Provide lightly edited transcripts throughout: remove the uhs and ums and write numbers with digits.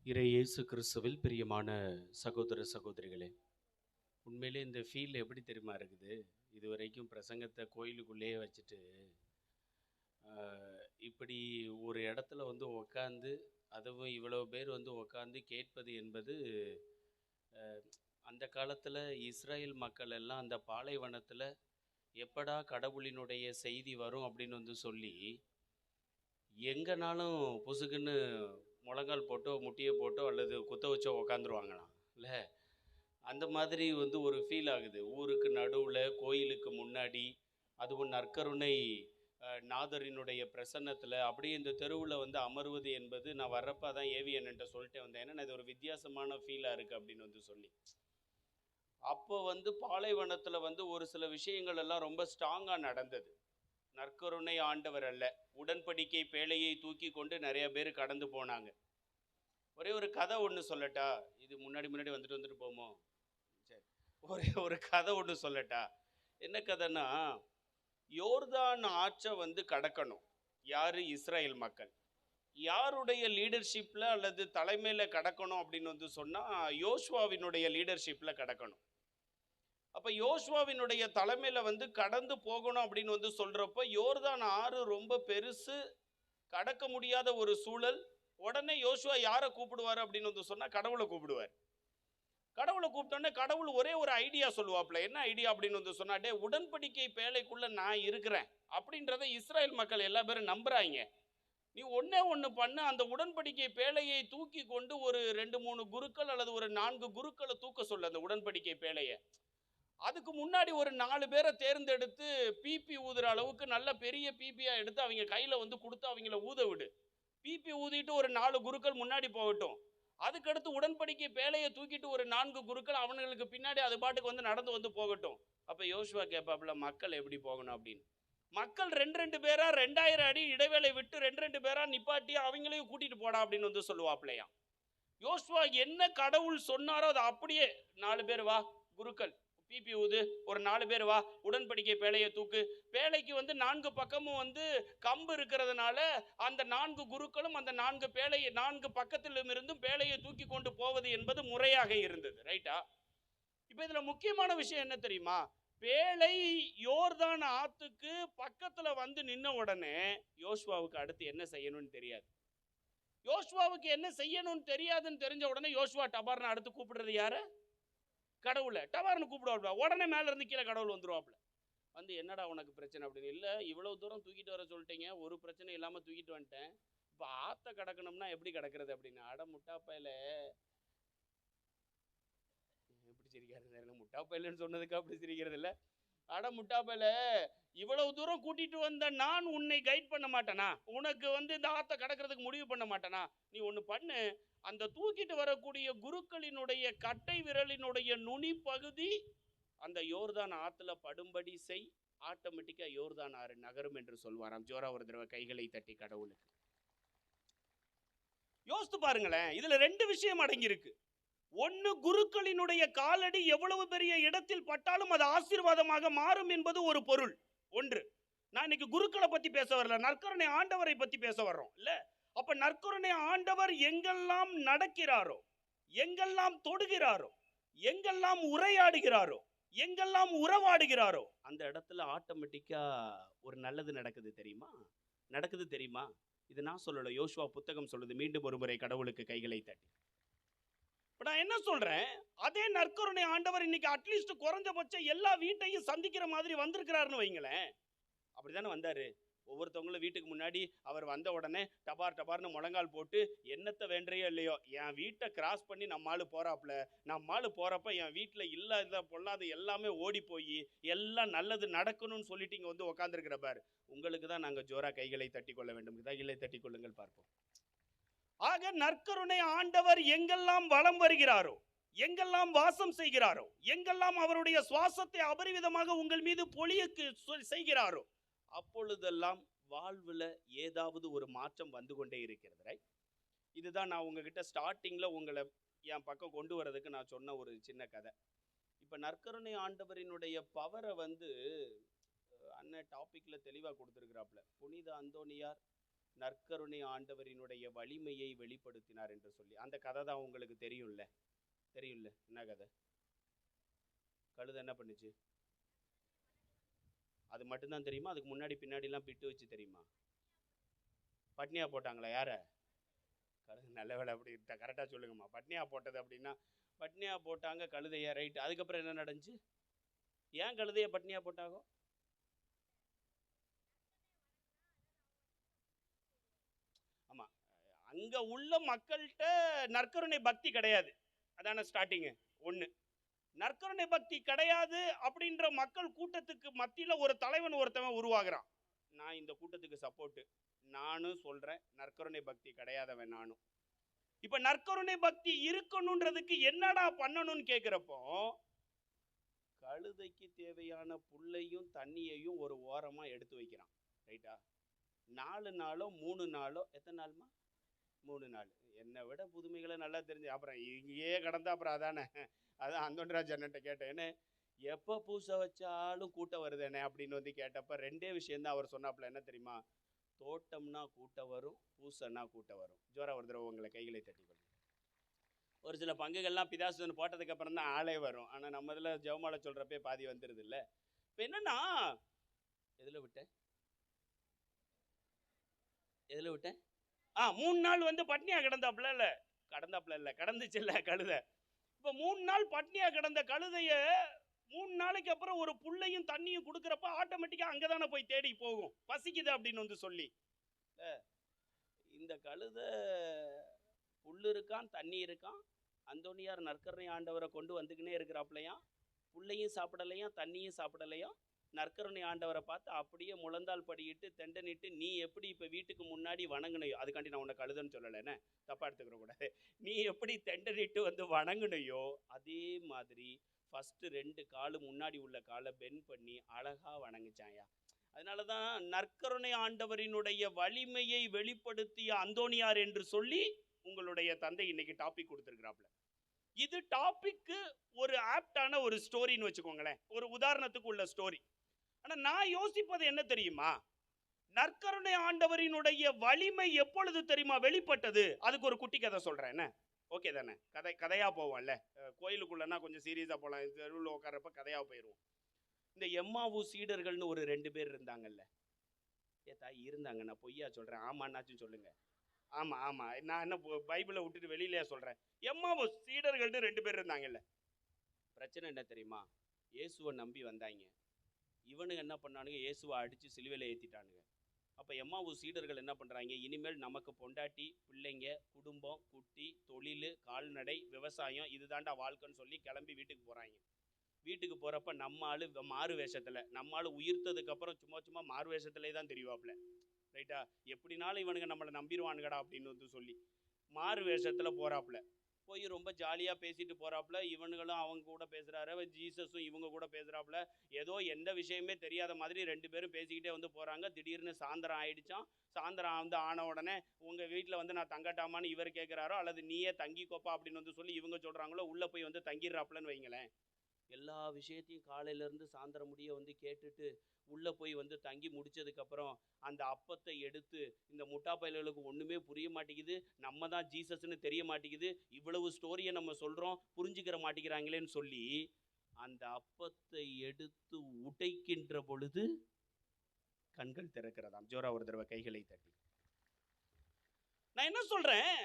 இறை இயேசு கிறிஸ்துவில் பிரியமான சகோதர சகோதரிகளே, உண்மையிலே இந்த ஃபீல் எப்படி தெரியுமா இருக்குது? இதுவரைக்கும் பிரசங்கத்தை கோயிலுக்குள்ளேயே வச்சுட்டு, இப்படி ஒரு இடத்துல வந்து உட்காந்து, அதுவும் இவ்வளவு பேர் வந்து உட்காந்து கேட்பது என்பது, அந்த காலத்துல இஸ்ராயேல் மக்கள் எல்லாம் அந்த பாலைவனத்துல எப்படா கடவுளினுடைய செய்தி வரும் அப்படின்னு வந்து சொல்லி, எங்கனாலும் பொசுக்குன்னு முழங்கால் போட்டோ, முட்டிய போட்டோ அல்லது குத்த வச்சோ உட்காந்துருவாங்களாம். இல்ல? அந்த மாதிரி வந்து ஒரு ஃபீல் ஆகுது. ஊருக்கு நடுவுல, கோயிலுக்கு முன்னாடி, அதுவும் நற்கருணை நாதரினுடைய பிரசன்னத்தில, அப்படியே இந்த தெருவுல வந்து அமருவது என்பது, நான் வர்றப்ப அதான் ஏவி அண்ணன்ட்ட சொல்ட்டே வந்தேன். ஏன்னா, இது ஒரு வித்தியாசமான ஃபீலா இருக்கு அப்படின்னு வந்து சொல்லி. அப்போ வந்து பாலைவனத்தில வந்து ஒரு சில விஷயங்கள் எல்லாம் ரொம்ப ஸ்ட்ராங்கா நடந்தது. நற்கருணை ஆண்டவர் அல்ல. உடன்படிக்கை பேழையை தூக்கிக் கொண்டு நெறைய பேரு கடந்து போனாங்க. ஒரே ஒரு கதை ஒண்ணு சொல்லட்டா? இது முன்னாடி முன்னாடி வந்துட்டு வந்துட்டு போமோ? சரி. ஒரே ஒரு கதை ஒண்ணு சொல்லட்டா? என்ன கதைன்னா, யோர்தான் ஆற்ற வந்து கடக்கணும். யாரு? இஸ்ராயேல் மக்கள். யாருடைய லீடர்ஷிப்ல அல்லது தலைமையில கடக்கணும் அப்படின்னு வந்து சொன்னா, யோசுவாவினுடைய லீடர்ஷிப்ல கடக்கணும். அப்ப யோசுவாவினுடைய தலைமையில வந்து கடந்து போகணும் அப்படின்னு வந்து சொல்றப்ப, யோர்தான் ஆறு ரொம்ப பெருசு, கடக்க முடியாத ஒரு சூழல். உடனே யோசுவா யார கூப்பிடுவாரு அப்படின்னு வந்து சொன்னா, கடவுள கூப்பிடுவார். கடவுள கூப்பிட்டோன்னே கடவுள் ஒரே ஒரு ஐடியா சொல்லுவாப்ல. என்ன ஐடியா அப்படின்னு வந்து சொன்னா, "டேய், உடன்படிக்கை பேழைக்குள்ள நான் இருக்கிறேன்." அப்படின்றத இஸ்ராயேல் மக்கள் எல்லா பேரும் நம்புறாய்ங்க. நீ ஒண்ணே ஒண்ணு பண்ணு, அந்த உடன்படிக்கை பேழையை தூக்கி கொண்டு ஒரு 2, 3 குருக்கள் அல்லது ஒரு 4 குருக்கள தூக்க சொல்லு அந்த உடன்படிக்கை பேழைய. அதுக்கு முன்னாடி ஒரு 4 பேர தேர்ந்தெடுத்து பீப்பி ஊதுற அளவுக்கு நல்ல பெரிய பீப்பியா எடுத்து அவிங்க கையில வந்து குடுத்து அவிங்கள ஊத விடு. பீப்பி ஊதிட்டு ஒரு 4 குருக்கள் முன்னாடி போகட்டும். அதுக்கடுத்து உடன்படிக்கை பேழைய தூக்கிட்டு ஒரு 4 குருக்கள் அவனுங்களுக்கு பின்னாடி அது பாட்டுக்கு வந்து நடந்து வந்து போகட்டும். அப்ப யோசுவா கேட்பாப்புல, மக்கள் எப்படி போகணும் அப்படின்னு. மக்கள் 2, 2 பேரா 2000 அடி இடைவேளை விட்டு 2, 2 பேரா நிப்பாட்டி அவங்களையும் கூட்டிட்டு போடா அப்படின்னு வந்து சொல்லுவாப்லயாம். யோசுவா என்ன கடவுள் சொன்னாரோ அதை அப்படியே 4 பேர் வா குருக்கள், பிபி ஊது, ஒரு 4 பேர் வா, உடன்படிக்கை பேழையை தூக்கு. பேழைக்கு வந்து 4 பக்கமும் வந்து கம்பு இருக்கிறதுனால அந்த 4 குருக்களும் அந்த 4 பேழையை 4 பக்கத்திலும் இருந்தும் பேழையை தூக்கி கொண்டு போவது என்பது முறையாக இருந்தது. ரைட்டா? இப்ப இதுல முக்கியமான விஷயம் என்ன தெரியுமா? பேழை யோர்தான் ஆத்துக்கு பக்கத்துல வந்து நின்ன உடனே யோசுவாவுக்கு அடுத்து என்ன செய்யணும்னு தெரியாது. யோசுவாவுக்கு என்ன செய்யணும்னு தெரியாதுன்னு தெரிஞ்ச உடனே யோசுவா டபார்னு அடுத்து கூப்பிடுறது யார? கடவுள. டபார்னு கூப்பிடுவாப்ல. உடனே மேல இருந்து கீழே கடவுள் வந்துருவாப்ல. வந்து என்னடா உனக்கு பிரச்சனை அப்படின்னு. இல்ல, இவ்வளவு தூரம் தூக்கிட்டு வர சொல்லிட்டீங்க, ஒரு பிரச்சனை இல்லாம தூக்கிட்டு வந்துட்டேன். இப்ப ஆத்த கடக்கணும்னா எப்படி கடக்கிறது அப்படின்னு. அட முட்டாப்பையில, எப்படி சிரிக்காரு? முட்டாப்பையிலன்னு சொன்னதுக்கு அப்படி சிரிக்கிறது இல்ல. அட முட்டாப்பையில, இவ்வளவு தூரம் கூட்டிட்டு வந்த நான் உன்னை கைட் பண்ண மாட்டேனா? உனக்கு வந்து இந்த ஆத்த கடக்கிறதுக்கு முடிவு பண்ண மாட்டேனா? நீ ஒண்ணு பண்ணு, அந்த தூக்கிட்டு வரக்கூடிய குருக்களினுடைய கட்டை விரலினுடைய நுனி பகுதி அந்த யோர்தான் ஆத்துல படும்படி செய். ஆட்டோமேட்டிக்கா யோர்தான் ஆறு நகரும் என்று சொல்வாராம். ஜோரா ஒரு தடவை கைகளை தட்டி கடவுளுக்கு. யோசித்து பாருங்களேன், இதுல 2 விஷயம் அடங்கி இருக்கு. ஒன்னு, குருக்களினுடைய காலடி எவ்வளவு பெரிய இடத்தில் பட்டாலும் அது ஆசீர்வாதமாக மாறும் என்பது ஒரு பொருள். ஒன்று. நான் இன்னைக்கு குருக்களை பத்தி பேச வரல, நற்கருணை ஆண்டவரை பத்தி பேச வர்றோம் இல்ல. அப்ப நற்கருணை ஆண்டவர் எங்கெல்லாம் நடக்கிறாரோ, எங்கெல்லாம் தொடுகிறாரோ, எங்கெல்லாம் உரையாடுகிறாரோ, எங்கெல்லாம் உறவாடுகிறாரோ, அந்த இடத்துல ஆட்டோமேட்டிக்கா ஒரு நல்லது நடக்குது தெரியுமா? நடக்குது தெரியுமா? இது நான் சொல்லல, யோசுவா புத்தகம் சொல்லுது. மீண்டும் ஒரு முறை கடவுளுக்கு கைகளை தட்டி. இப்ப நான் என்ன சொல்றேன், அதே நற்கருணை ஆண்டவர் இன்னைக்கு அட்லீஸ்ட் குறைஞ்சபட்சம் எல்லா வீட்டையும் சந்திக்கிற மாதிரி வந்திருக்கிறாருன்னு வைங்களேன். அப்படிதானே வந்தாரு. ஒவ்வொருத்தவங்களும் வீட்டுக்கு முன்னாடி அவர் வந்த உடனே டபார் டபார்னு முழங்கால் போட்டு, என்னத்தை வேண்டையோ இல்லையோ என் வீட்டை கிராஸ் பண்ணி நம்மாளு போறாப்புல, நம்மாளு போறப்ப என் வீட்டில் இல்லாத பொல்லாத எல்லாமே ஓடி போய் எல்லாம் நல்லது நடக்கணும்னு சொல்லிட்டு இங்க வந்து உட்காந்துருக்கிற பாரு. உங்களுக்கு தான் நாங்கள் ஜோரா கைகளை தட்டி கொள்ள வேண்டும். கைகளை தட்டி கொள்ளுங்கள் பார்ப்போம். ஆக நற்கருணை ஆண்டவர் எங்கெல்லாம் வலம் வருகிறாரோ, எங்கெல்லாம் வாசம் செய்கிறாரோ, எங்கெல்லாம் அவருடைய சுவாசத்தை அபரிவிதமாக உங்கள் மீது பொழிய செய்கிறாரோ, அப்பொழுதெல்லாம் வாழ்வுல ஏதாவது ஒரு மாற்றம் வந்து கொண்டே இருக்கிறது. ரைட்? இதுதான் நான் உங்ககிட்ட ஸ்டார்டிங்ல உங்களை என் பக்கம் கொண்டு வரதுக்கு நான் சொன்ன ஒரு சின்ன கதை. இப்ப நற்கருணை ஆண்டவரினுடைய பவரை வந்து அண்ணன் டாபிக்ல தெளிவா கொடுத்துருக்கிறாப்புல. புனித அந்தோனியார் நற்கருணை ஆண்டவரினுடைய வலிமையை வெளிப்படுத்தினார் என்று சொல்லி. அந்த கதை தான் உங்களுக்கு தெரியும்ல. என்ன கதை? கழுதை என்ன பண்ணுச்சு? அது மட்டும்தான் தெரியுமா? அதுக்கு முன்னாடி பின்னாடிலாம் பிட்டு வச்சு தெரியுமா? பட்னியா போட்டாங்களா? யார? கழுதை. நல்ல வேலை, அப்படி கரெக்டாக சொல்லுங்கம்மா. பட்னியா போட்டது அப்படின்னா, பட்னியா போட்டாங்க கழுதைய, ரைட். அதுக்கப்புறம் என்ன நடந்துச்சு? ஏன் கழுதைய பட்னியா போட்டாங்க? ஆமா, அங்க உள்ள மக்கள்கிட்ட நற்கருணை பக்தி கிடையாது. அதான ஸ்டார்டிங்கு. ஒன்று, நற்கருணை பக்தி கிடையாது அப்படின்ற மக்கள் கூட்டத்துக்கு மத்தியில் ஒரு தலைவன் ஒருத்தவன் உருவாகிறான். நான் இந்த கூட்டத்துக்கு சப்போர்ட்டு, நானும் சொல்றேன், நற்கருணை பக்தி கிடையாதவன் நானும். இப்ப நற்கருணை பக்தி இருக்கணுன்றதுக்கு என்னடா பண்ணணும்னு கேட்கிறப்போ, கழுதைக்கு தேவையான புல்லையும் தண்ணியையும் ஒரு ஓரமா எடுத்து வைக்கிறான். ரைட்டா? 4 நாளோ 3 நாளோ, எத்தனை நாளுமா? 3 நாள். என்னை விட புதுமைகளை நல்லா தெரிஞ்சு, அப்புறம் இங்கேயே கடந்தா அப்புறம் அதானே. அதான் அந்தோன்ராஜ் அண்ணன்ட்ட கேட்டேன்னு, எப்போ பூசை வச்சாலும் கூட்டம் வருதுண்ணே அப்படின்னு வந்து கேட்டப்ப 2 விஷயம்தான் அவர் சொன்னாப்புல. என்ன தெரியுமா? தோட்டம்னா கூட்டம் வரும், பூசைன்னா கூட்டம் வரும். ஜோரா ஒரு தடவை உங்களை கைகளை தட்டிக்கொள்ளும். ஒரு சில பங்குகள்லாம் பிதாசுன்னு போட்டதுக்கு அப்புறம் தான் ஆளே வரும். ஆனால் நம்ம இதில் ஜெவமாலை சொல்கிறப்பே பாதி வந்துடுது இல்லை. இப்போ என்னன்னா, எதில் விட்டேன் 3 நாள் வந்து பட்னியா கிடந்தாப்புல இல்லை, கடந்துச்சு இல்லை கழுதை. இப்போ 3 நாள் பட்னியா கிடந்த கழுதைய 3 நாளைக்கு அப்புறம் ஒரு புல்லையும் தண்ணியும் கொடுக்குறப்ப ஆட்டோமேட்டிக்காக அங்கே தானே போய் தேடி போகும், பசிக்குது அப்படின்னு வந்து சொல்லி. இந்த கழுதை புல் இருக்கான், தண்ணி இருக்கான். அந்தோனியார் நற்கருணை ஆண்டவரை கொண்டு வந்துக்கினே இருக்கிறாப்புலையா, புல்லையும் சாப்பிடலையாம், தண்ணியும் சாப்பிடலையாம். நற்கருணை ஆண்டவரை பார்த்து அப்படியே முழந்தால் படியிட்டு தெண்டனிட்டு, நீ எப்படி இப்போ வீட்டுக்கு முன்னாடி வணங்குனையோ, அதுக்காண்டி நான் உன்னை கழுதுன்னு சொல்லலைன்னு தப்பாக எடுத்துக்கிற கூடாது, நீ எப்படி தெண்டனிட்டு வந்து வணங்குனையோ அதே மாதிரி ஃபஸ்ட்டு 2 காலு முன்னாடி உள்ள காலை பெண்ட் பண்ணி அழகாக வணங்குச்சாயா. அதனால தான் நற்கருணை ஆண்டவரினுடைய வலிமையை வெளிப்படுத்திய அந்தோனியார் என்று சொல்லி உங்களுடைய தந்தை இன்னைக்கு டாபிக் கொடுத்துருக்கிறாப்புல. இது டாபிக்கு ஒரு ஆப்டான ஒரு ஸ்டோரின்னு வச்சுக்கோங்களேன், ஒரு உதாரணத்துக்கு உள்ள ஸ்டோரி. ஆனால் நான் யோசிப்பது என்ன தெரியுமா? நற்கருணை ஆண்டவரினுடைய வலிமை எப்பொழுது தெரியுமா வெளிப்பட்டது? அதுக்கு ஒரு குட்டி கதை சொல்கிறேன். என்ன ஓகே தானே? கதையாக போவோம்ல. கோயிலுக்குள்ளனா கொஞ்சம் சீரியஸாக போகலாம், தெருவில் உட்காரப்ப கதையாக போயிடுவோம். இந்த எம்மாவு சீடர்கள்னு ஒரு 2 பேர் இருந்தாங்கல்ல. தாய் இருந்தாங்க, நான் பொய்யா சொல்கிறேன்? ஆமான்னாச்சும் சொல்லுங்க. ஆமாம், நான் என்ன பைபிளை விட்டுட்டு வெளியிலே சொல்கிறேன். எம்மாவு சீடர்கள்னு 2 பேர் இருந்தாங்கல்ல. பிரச்சனை என்ன தெரியுமா? இயேசுவை நம்பி வந்தாங்க. இவனுங்க என்ன பண்ணானுங்க? இயேசுவை அடித்து சிலுவையில் ஏற்றிட்டானுங்க. அப்போ எம்மாவு சீடர்கள் என்ன பண்ணுறாங்க? இனிமேல் நமக்கு பொண்டாட்டி, பிள்ளைங்க, குடும்பம், குட்டி, தொழில், கால்நடை, விவசாயம், இதுதாண்டா வாழ்க்கைன்னு சொல்லி கிளம்பி வீட்டுக்கு போகிறாங்க. வீட்டுக்கு போகிறப்ப நம்ம ஆள் மாறு வேஷத்தில், நம்ம ஆள் உயிர்த்ததுக்கப்புறம் சும்மா மாறு வேஷத்துலேயே தான் தெரிவாப்புல. ரைட்டா? எப்படினாலும் இவனுங்க நம்மளை நம்பிடுவானுங்கடா அப்படின்னு வந்து சொல்லி மாறு வேஷத்தில் போகிறாப்புல. போய் ரொம்ப ஜாலியாக பேசிட்டு போகிறாப்புல. இவனுங்களும் அவங்க கூட பேசுகிறாரு, ஜீசஸும் இவங்க கூட பேசுகிறாப்புல. ஏதோ எந்த விஷயமே தெரியாத மாதிரி 2 பேரும் பேசிக்கிட்டே வந்து போகிறாங்க. திடீர்னு சாயந்தரம் ஆயிடுச்சான். சாயந்தரம் வந்து ஆன உடனே உங்கள் வீட்டில் வந்து நான் தங்கட்டாமான்னு இவர் கேட்குறாரோ, அல்லது நீயே தங்கிக்கோப்பா அப்படின்னு வந்து சொல்லி இவங்க சொல்கிறாங்களோ, உள்ளே போய் வந்து தங்கிடுறாப்புலன்னு வைங்களேன். எல்லா விஷயத்தையும் காலையிலேருந்து சாயந்தரம் முடிய வந்து கேட்டுட்டு உள்ளே போய் வந்து தங்கி முடித்ததுக்கப்புறம் அந்த அப்பத்தை எடுத்து, இந்த முட்டா பயல்களுக்கு ஒன்றுமே புரிய மாட்டேங்குது, நம்ம தான் ஜீசஸ்ன்னு தெரிய மாட்டேங்குது, இவ்வளவு ஸ்டோரியை நம்ம சொல்கிறோம், புரிஞ்சுக்கிற மாட்டேங்கிறாங்களேன்னு சொல்லி அந்த அப்பத்தை எடுத்து உடைக்கின்ற பொழுது கண்கள் திறக்கிறதாம். ஜோரா ஒரு தடவை கைகளை தட்டி. நான் என்ன சொல்கிறேன்?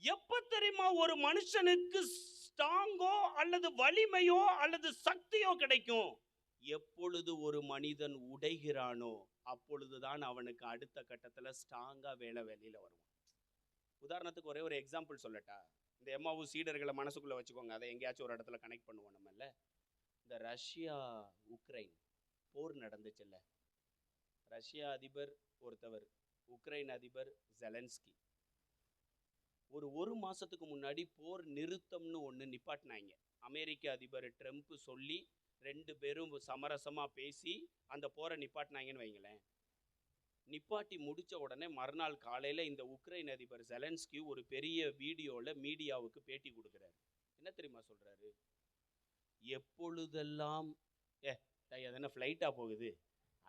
எப்போ தெரியுமா ஒரு மனுஷனுக்கு ஸ்ட்ராங்கோ அல்லது வலிமையோ அல்லது சக்தியோ கிடைக்கும்? எப்பொழுது ஒரு மனிதன் உடைகிறானோ அப்பொழுதுதான் அவனுக்கு அடுத்த கட்டத்தில் ஸ்ட்ராங்காக வெளியில் வருவான். உதாரணத்துக்கு ஒரே ஒரு எக்ஸாம்பிள் சொல்லட்டா? இந்த எம்மாவு சீடர்களை மனசுக்குள்ளே வச்சுக்கோங்க, அதை எங்கேயாச்சும் ஒரு இடத்துல கனெக்ட் பண்ணுவோம் நம்மல்ல. இந்த ரஷ்யா உக்ரைன் போர் நடந்துச்சுல்ல. ரஷ்யா அதிபர் ஒருத்தவர், உக்ரைன் அதிபர் ஜெலன்ஸ்கி. ஒரு மாதத்துக்கு முன்னாடி போர் நிறுத்தம்னு ஒன்று நிப்பாட்டினாங்க. அமெரிக்க அதிபர் ட்ரம்ப் சொல்லி 2 பேரும் சமரசமாக பேசி அந்த போரை நிப்பாட்டினாங்கன்னு வைங்களேன். நிப்பாட்டி முடித்த உடனே மறுநாள் காலையில் இந்த உக்ரைன் அதிபர் ஜெலன்ஸ்கி ஒரு பெரிய வீடியோவில் மீடியாவுக்கு பேட்டி கொடுக்குறாரு. என்ன தெரியுமா சொல்கிறாரு? எப்பொழுதெல்லாம் அதென்ன ஃப்ளைட்டாக போகுது,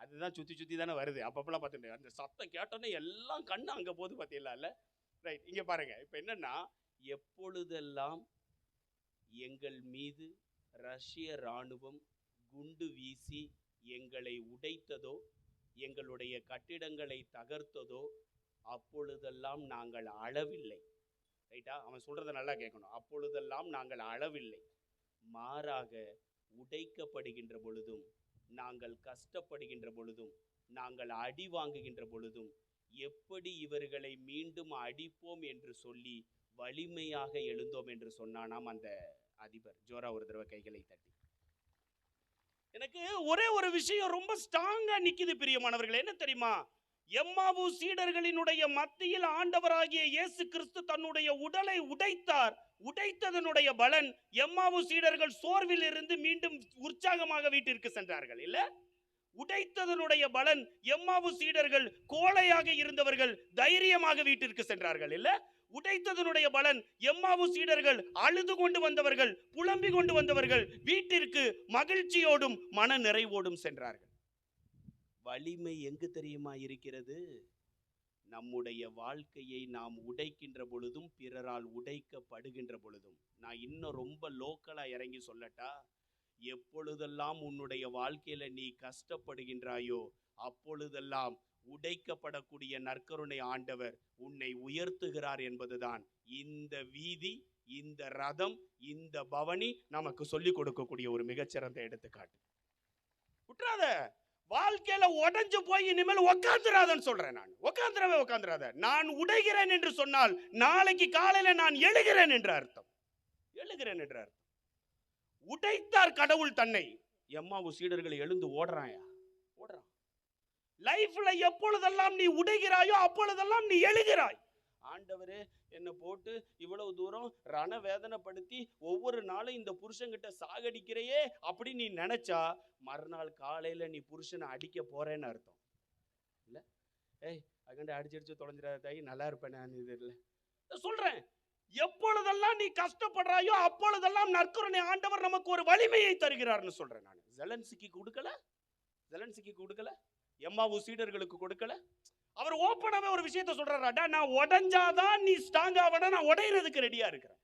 அதுதான் சுத்தி சுத்தி தானே வருது. அப்பப்பெல்லாம் பார்த்துட்டு அந்த சத்தம் கேட்டோன்னே எல்லாம் கண்ணு அங்க போகுது பார்த்தீங்களா? இல்ல ரைட். இங்க பாருங்க, இப்ப என்னன்னா, எப்பொழுதெல்லாம் எங்கள் மீது ரஷ்ய ராணுவம் குண்டு வீசி எங்களை உடைத்ததோ, எங்களுடைய கட்டிடங்களை தகர்த்ததோ, அப்பொழுதெல்லாம் நாங்கள் அழவில்லை. ரைட்டா? அவன் சொல்றத நல்லா கேட்கணும். அப்பொழுதெல்லாம் நாங்கள் அழவில்லை, மாறாக உடைக்கப்படுகின்ற பொழுதும், நாங்கள் கஷ்டப்படுகின்ற பொழுதும், நாங்கள் அடி வாங்குகின்ற பொழுதும், எப்படி இவர்களை மீண்டும் அடிப்போம் என்று சொல்லி வலிமையாக எழுந்தோம் என்று சொன்னானாம் அந்த அதிபர். ஜோரா ஒரு தடவை கைகளை தட்டி. எனக்கு ஒரே ஒரு விஷயம் ரொம்ப ஸ்ட்ராங்கா நிக்குது பிரியமானவர்களே. என்ன தெரியுமா? எம்மாவு சீடர்களினுடைய மத்தியில் ஆண்டவராகிய இயேசு கிறிஸ்து தன்னுடைய உடலை உடைத்தார். உடைத்ததனுடைய பலன், எம்மாவு சீடர்கள் சோர்வில் இருந்து மீண்டும் உற்சாகமாக வீட்டிற்கு சென்றார்கள். இல்ல, உடைத்ததனுடைய பலன், எம்மாவு சீடர்கள் கோழையாக இருந்தவர்கள் தைரியமாக வீட்டிற்கு சென்றார்கள். இல்ல, உடைத்ததனுடைய பலன், எம்மாவு சீடர்கள் அழுது கொண்டு வந்தவர்கள், புலம்பிக் கொண்டு வந்தவர்கள் வீட்டிற்கு மகிழ்ச்சியோடும் மன நிறைவோடும் சென்றார்கள். வலிமை எங்கு தெரியுமா இருக்கிறது? நம்முடைய வாழ்க்கையை நாம் உடைக்கின்ற பொழுதும், பிறரால் உடைக்கப்படுகின்ற பொழுதும். நான் இன்னும் ரொம்ப லோக்கலா இறங்கி சொல்லட்டா, எப்பொழுதெல்லாம் உன்னுடைய வாழ்க்கையில நீ கஷ்டப்படுகின்றாயோ, அப்பொழுதெல்லாம் உடைக்கப்படக்கூடிய நற்கருணை ஆண்டவர் உன்னை உயர்த்துகிறார் என்பதுதான் இந்த வீதி, இந்த ரதம், இந்த பவனி நமக்கு சொல்லிக் கொடுக்கக்கூடிய ஒரு மிகச்சிறந்த எடுத்துக்காட்டு. விட்டுறாத. வாழ்க்கையில உடைஞ்சு போய் இனிமேல் உட்காந்துராதன்னு சொல்றேன். நான் உட்காந்துராத. நான் உடைகிறேன் என்று சொன்னால் நாளைக்கு காலையில நான் எழுகிறேன் என்ற அர்த்தம். எழுகிறேன் என்ற அர்த்தம். உடைத்தார் கடவுள் தன்னை. எம்மாவு சீடர்கள் எழுந்து ஓடுறான். லைஃப்ல எப்பொழுதெல்லாம் நீ உடைகிறாயோ அப்பொழுதெல்லாம் நீ எழுகிறாய். ஆண்டவரே, என்னை போட்டு இவ்வளவு தூரம் ரண வேதனைப்படுத்தி ஒவ்வொரு நாளும் இந்த புருஷன்கிட்ட சாகடிக்கிறையே அப்படி நீ நினைச்சா, மறுநாள் காலையில நீ புருஷனை அடிக்க போறேன்னு அர்த்தம். இல்ல, ஏய் அகண்ட அடிச்சு தொலைஞ்சிடாத தாய், நல்லா இருப்பேன் நான். இது இல்லை சொல்றேன். எப்பொழுதெல்லாம் நீ கஷ்டப்படுறாயோ அப்பொழுதெல்லாம் நற்கருணை ஆண்டவர் நமக்கு ஒரு வலிமையை தருகிறார்னு சொல்றேன். நான் ஜெலன்ஸ்கிக்கு கொடுக்கல, எம்மாவு சீடர்களுக்கு கொடுக்கல. அவர் ஓப்பனாவே ஒரு விஷயத்தை சொல்றாரு. நான் உடைஞ்சாதான் நீ ஸ்ட்ராங் ஆவனா, நான் உடையிறதுக்கு ரெடியா இருக்கிறேன்.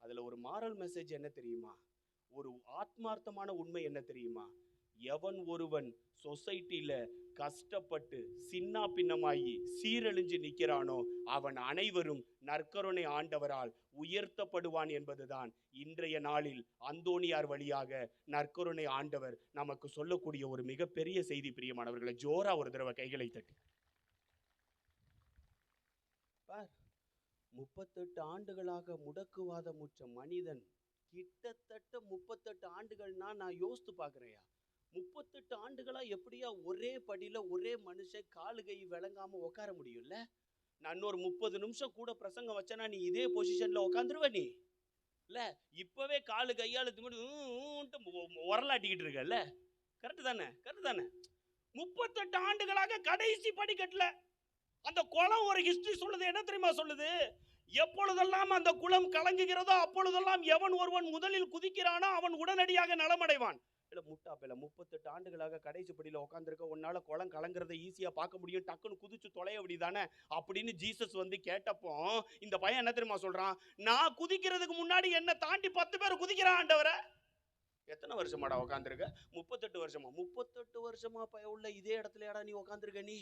அதுல ஒரு மாரல் மெசேஜ் என்ன தெரியுமா? ஒரு ஆத்மார்த்தமான உண்மை என்ன தெரியுமா? எவன் ஒருவன் சொசைட்டில கஷ்டப்பட்டு சின்ன பின்னமாயி சீரழிஞ்சு நிற்கிறானோ, அவன் அனைவரும் நற்கருணை ஆண்டவரால் உயர்த்தப்படுவான் என்பதுதான் இன்றைய நாளில் அந்தோனியார் வழியாக நற்கருணை ஆண்டவர் நமக்கு சொல்லக்கூடிய ஒரு மிகப்பெரிய செய்தி. பிரியமானவர்களை, ஜோரா ஒரு தடவை கைகளை தட்டி. 38 ஆண்டுகளாக முடக்குவாதமுற்ற மனிதன், கிட்டத்தட்ட 38 ஆண்டுகள்னா நான் யோசித்து பார்க்கிறேன். 38 ஆண்டுகளா எப்படியா ஒரே படியில ஒரே மனுஷன் காலு கை விளங்காம உட்கார முடியும்ல? நான் இன்னொரு 30 நிமிஷம் கூட பிரசங்கம் வச்சேன்னா நீ இதே பொசிஷன்ல உட்காந்துருவ. நீ இல்ல இப்பவே காலு கையால உரலாட்டிக்கிட்டு இருக்கல. கரெக்ட் தானே? 38 ஆண்டுகளாக கடைசி படிக்கட்டுல அந்த குளம் ஒரு ஹிஸ்டரி சொல்லுது. என்ன தெரியுமா சொல்லுது? எப்பொழுதெல்லாம் அந்த குளம் கலங்குகிறதோ அப்பொழுதெல்லாம் எவன் ஒருவன் முதலில் குதிக்கிறானோ அவன் உடனடியாக நலமடைவான். இல்ல முட்டாப்பேல 38 ஆண்டுகளாக கடைசி படியில உட்காந்துருக்க, உன்னால குளம் கலங்குறத ஈஸியா பார்க்க முடியும், டக்குன்னு குதிச்சு தொலைய அப்படிதானே அப்படின்னு ஜீசஸ் வந்து கேட்டப்போ இந்த பையன் என்ன தெரியுமா சொல்றான்? நான் குதிக்கிறதுக்கு முன்னாடி என்ன தாண்டி 10 பேர் குதிக்கிறான் ஆண்டவரே. எத்தனை வருஷமாடா உட்காந்துருக்க? 38 வருஷமா. 38 வருஷமா பைய உள்ள இதே இடத்துலயாடா நீ உட்காந்துருக்க? நீ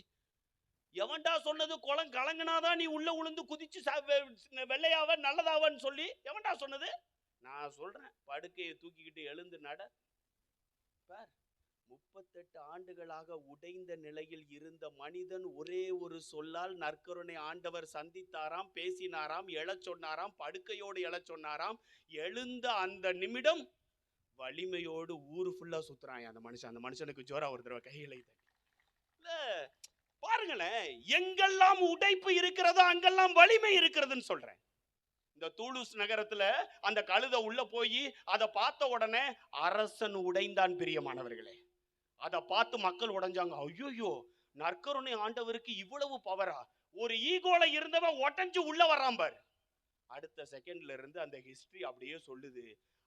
எவன்டா சொன்னது குளம் கலங்கினாதான் நீ உள்ள உளுந்து குதிச்சு வெள்ளையாவ நல்லதாவன்னு சொல்லி? எவன்டா சொன்னது? நான் சொல்றேன், படுக்கையை தூக்கிக்கிட்டு எழுந்து நட. 38 ஆண்டுகளாக உடைந்த நிலையில் இருந்த மனிதன் ஒரே ஒரு சொல்லால் நற்கருணை ஆண்டவர் சந்தித்தாராம், பேசினாராம், எழச் சொன்னாராம், படுக்கையோடு எழச் சொன்னாராம். எழுந்த அந்த நிமிடம் வலிமையோடு ஊரு ஃபுல்லா சுத்துறான் அந்த மனுஷன். அந்த மனுஷனுக்கு ஜோரா ஒரு தடவை கைகளை இல்ல பாருங்களேன், எங்கெல்லாம் உடைப்பு இருக்கிறதோ அங்கெல்லாம் வலிமை இருக்கிறதுன்னு சொல்றேன். இந்த தூலுஸ் நகரத்துல அந்த கழுதை உள்ள போய் அதை பார்த்த உடனே அரசன் உடைந்தான். பிரியமானவர்களே, அதை பார்த்து மக்கள் உடைஞ்சாங்க. ஐயோ, நற்கருணை ஆண்டவருக்கு இவ்வளவு பவரா? ஒரு ஈகோல இருந்தவன் உடைஞ்சு உள்ள வரான் பார். அடுத்த செகண்ட்ல இருந்து அந்த ஹிஸ்டரி அப்படியே சொல்லுது,